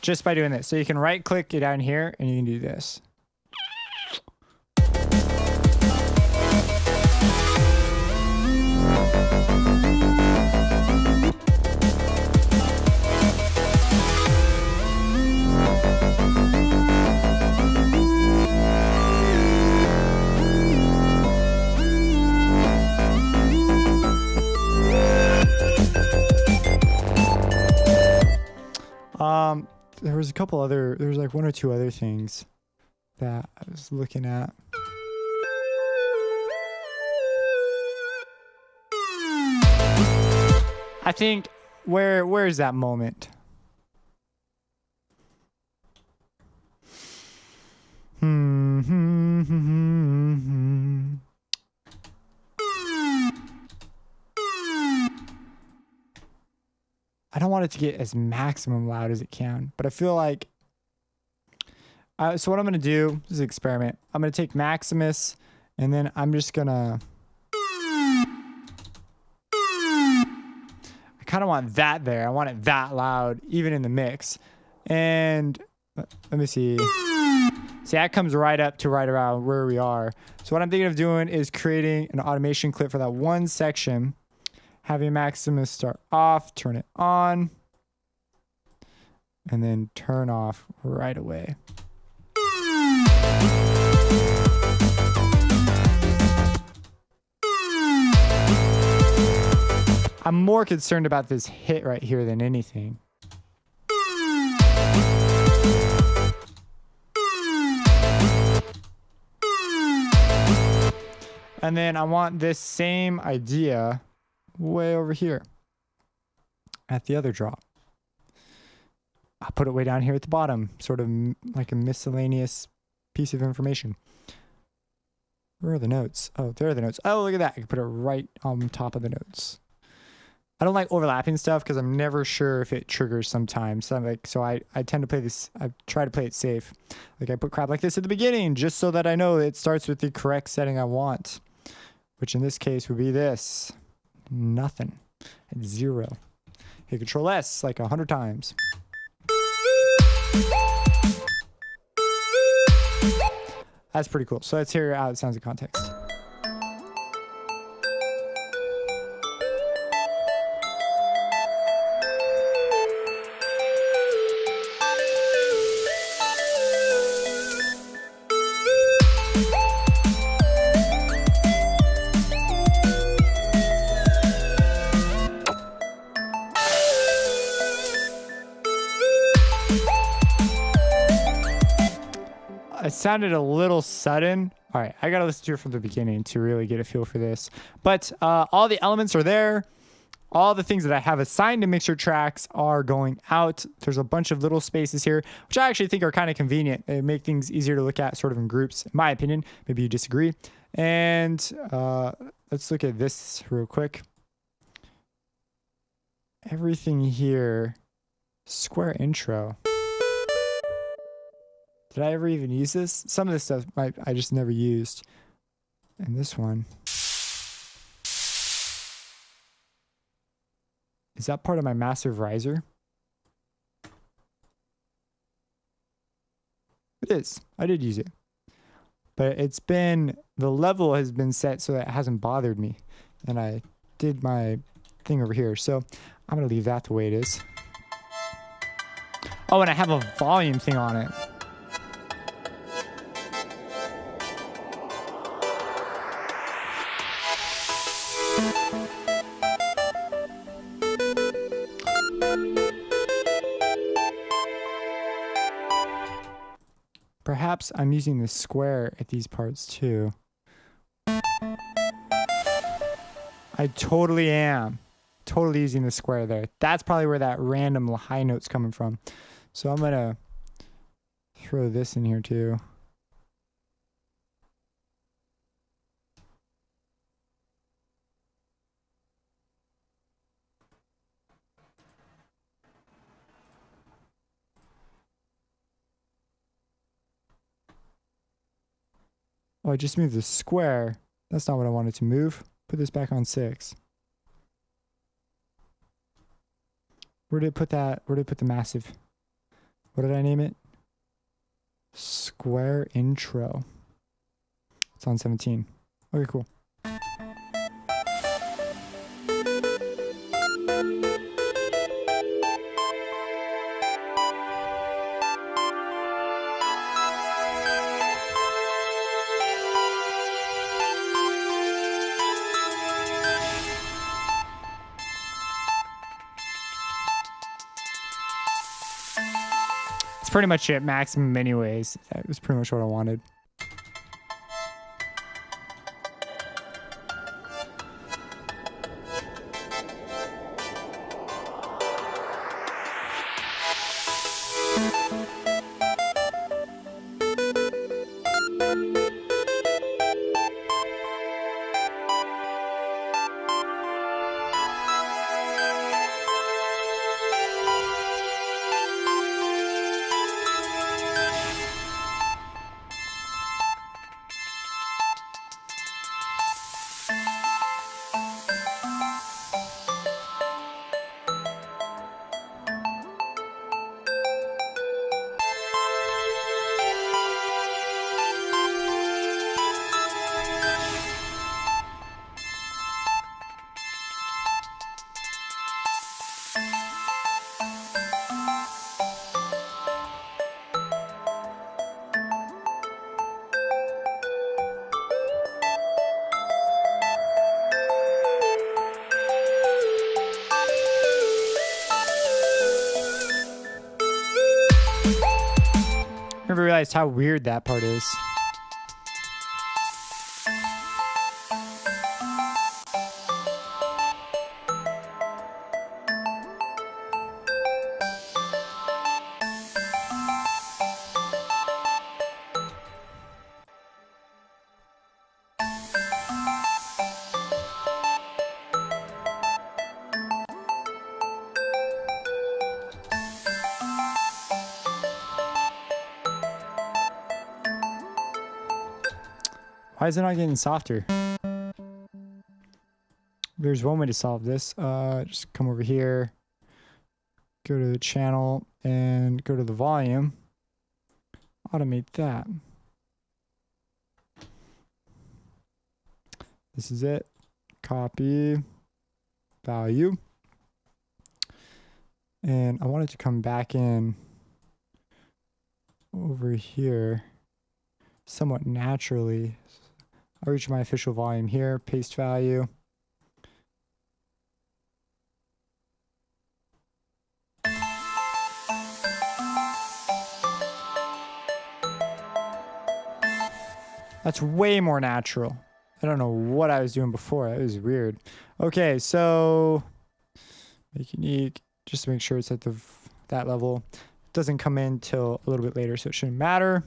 just by doing this. So you can right click it down here and you can do this. There was a couple other, there was like one or two other things that I was looking at. I think, where is that moment? I don't want it to get as maximum loud as it can, but I feel like, so what I'm going to do, this is an experiment. I'm going to take Maximus, and then I'm just going to, I kind of want that there. I want it that loud, even in the mix. And Let me see. See, that comes right up to right around where we are. So what I'm thinking of doing is creating an automation clip for that one section. Having Maximus start off, turn it on, and then turn off right away. I'm more concerned about this hit right here than anything. And then I want this same idea way over here at the other drop. I'll put it way down here at the bottom, sort of like a miscellaneous piece of information. Where are the notes? Oh, there are the notes. Oh, look at that. I can put it right on top of the notes. I don't like overlapping stuff because I'm never sure if it triggers sometimes. So I tend to play this. I try to play it safe. Like I put crap like this at the beginning just so that I know it starts with the correct setting I want, which in this case would be this. Nothing. It's 0. Hit Control S like 100 times. That's pretty cool. So let's hear how it sounds in context. It sounded a little sudden. All right, I gotta listen to it from the beginning to really get a feel for this. But all the elements are there. All the things that I have assigned to mixer tracks are going out. There's a bunch of little spaces here, which I actually think are kind of convenient. They make things easier to look at sort of in groups, in my opinion. Maybe you disagree. And let's look at this real quick. Everything here, square intro. Did I ever even use this? Some of this stuff I just never used. And this one. Is that part of my massive riser? It is. I did use it. But it's been, the level has been set so that it hasn't bothered me. And I did my thing over here. So I'm going to leave that the way it is. Oh, and I have a volume thing on it. Perhaps I'm using the square at these parts too. I totally am. Totally using the square there. That's probably where that random high note's coming from. So I'm going to throw this in here too. Oh, I just moved the square. That's not what I wanted to move. Put this back on 6. Where did it put that? Where did it put the massive? What did I name it? Square intro. It's on 17. Okay, cool. Pretty much at maximum anyways. That was pretty much what I wanted. realized how weird that part is. Why is it not getting softer? There's one way to solve this. Just come over here, go to the channel, and go to the volume. Automate that. This is it. Copy value. And I want it to come back in over here somewhat naturally. I'll reach my official volume here, paste value. That's way more natural. I don't know what I was doing before. That was weird. Okay, so make unique, just to make sure it's at that level. It doesn't come in till a little bit later, so it shouldn't matter.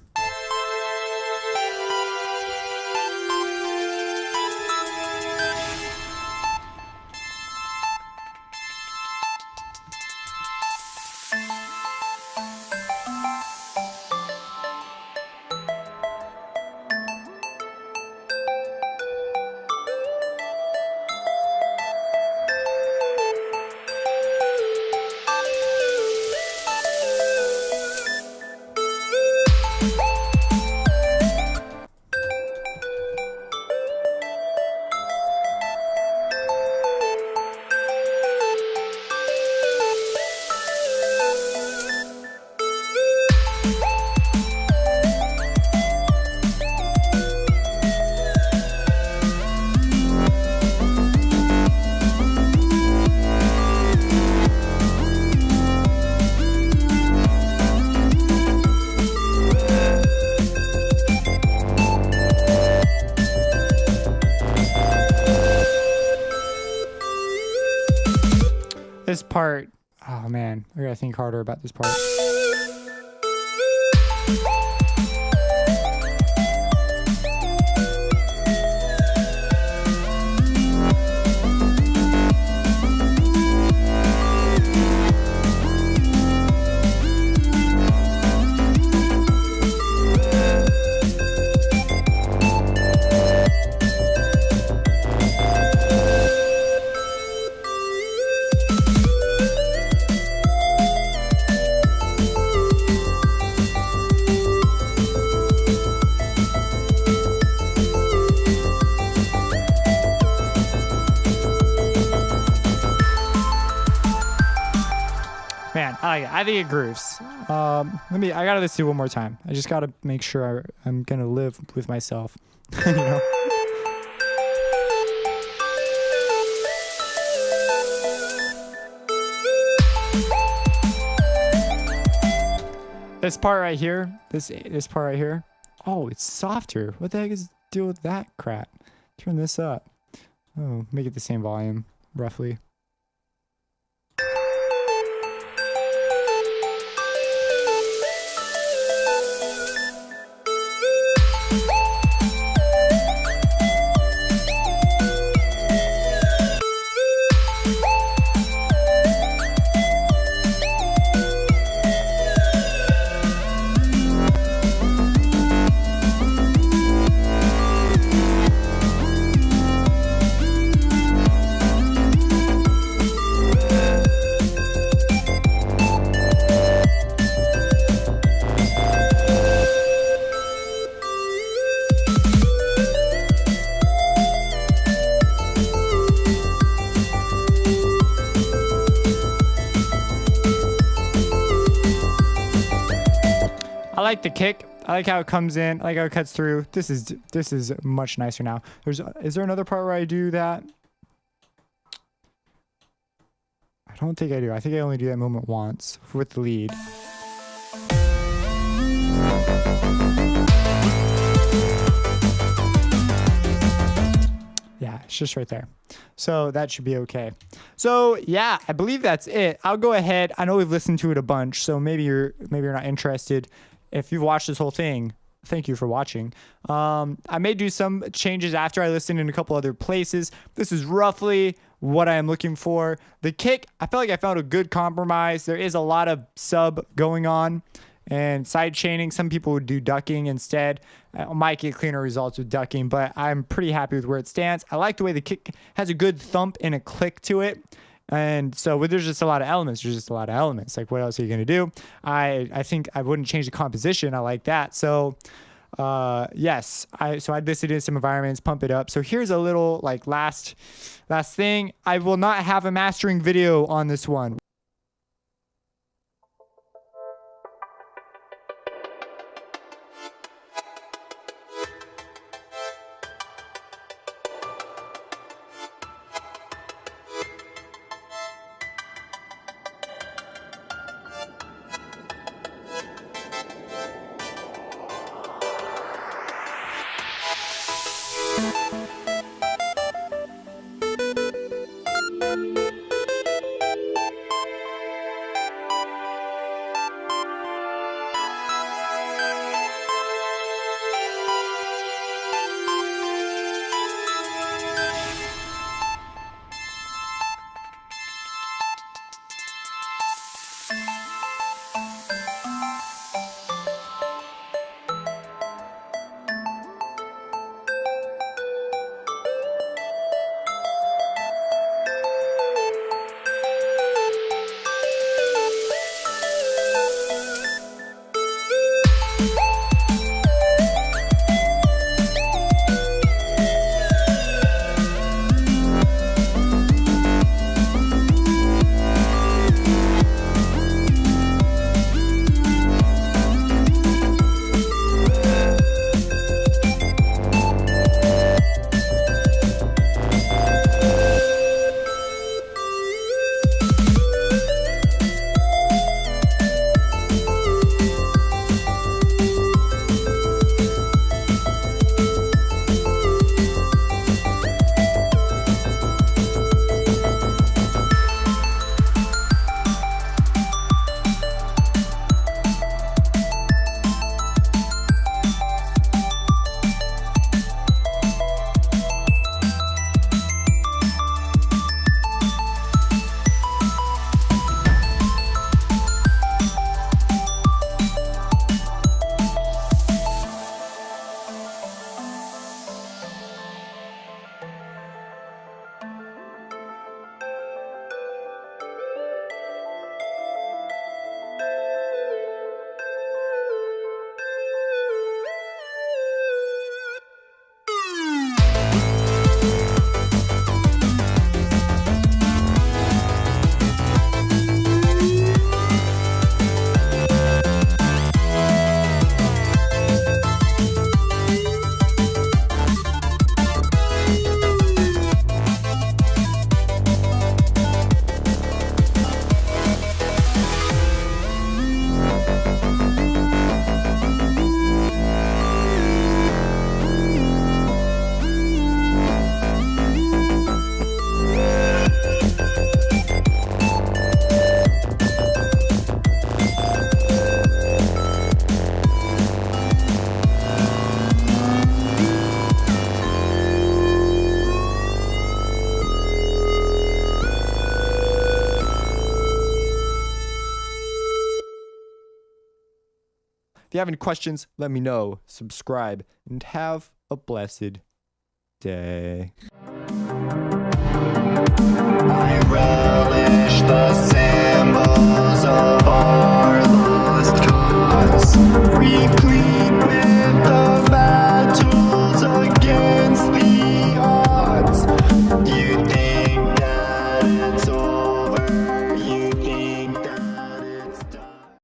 This part, oh man, I gotta think harder about this part. Man, I think it grooves. I gotta listen to it one more time. I just gotta make sure I'm gonna live with myself. You know? This part right here, this part right here. Oh, it's softer. What the heck is the deal with that crap? Turn this up. Oh, make it the same volume, roughly. I like the kick. I like how it comes in. I like how it cuts through. This is much nicer now. Is there another part where I do that? I don't think I do. I think I only do that moment once with the lead. Yeah, it's just right there. So that should be okay. So yeah, I believe that's it. I'll go ahead. I know we've listened to it a bunch, so maybe you're not interested. If you've watched this whole thing, thank you for watching. I may do some changes after I listen in a couple other places. This is roughly what I am looking for. The kick, I felt like I found a good compromise. There is a lot of sub going on and side chaining. Some people would do ducking instead. I might get cleaner results with ducking, but I'm pretty happy with where it stands. I like the way the kick has a good thump and a click to it. And so there's just a lot of elements. There's just a lot of elements. Like, what else are you going to do? I think I wouldn't change the composition. I like that. So yes, so I listed in some environments, pump it up. So here's a little like last thing. I will not have a mastering video on this one. If you have any questions, let me know. Subscribe and have a blessed day. I relish the symbols of our lost cause. Breathe clean.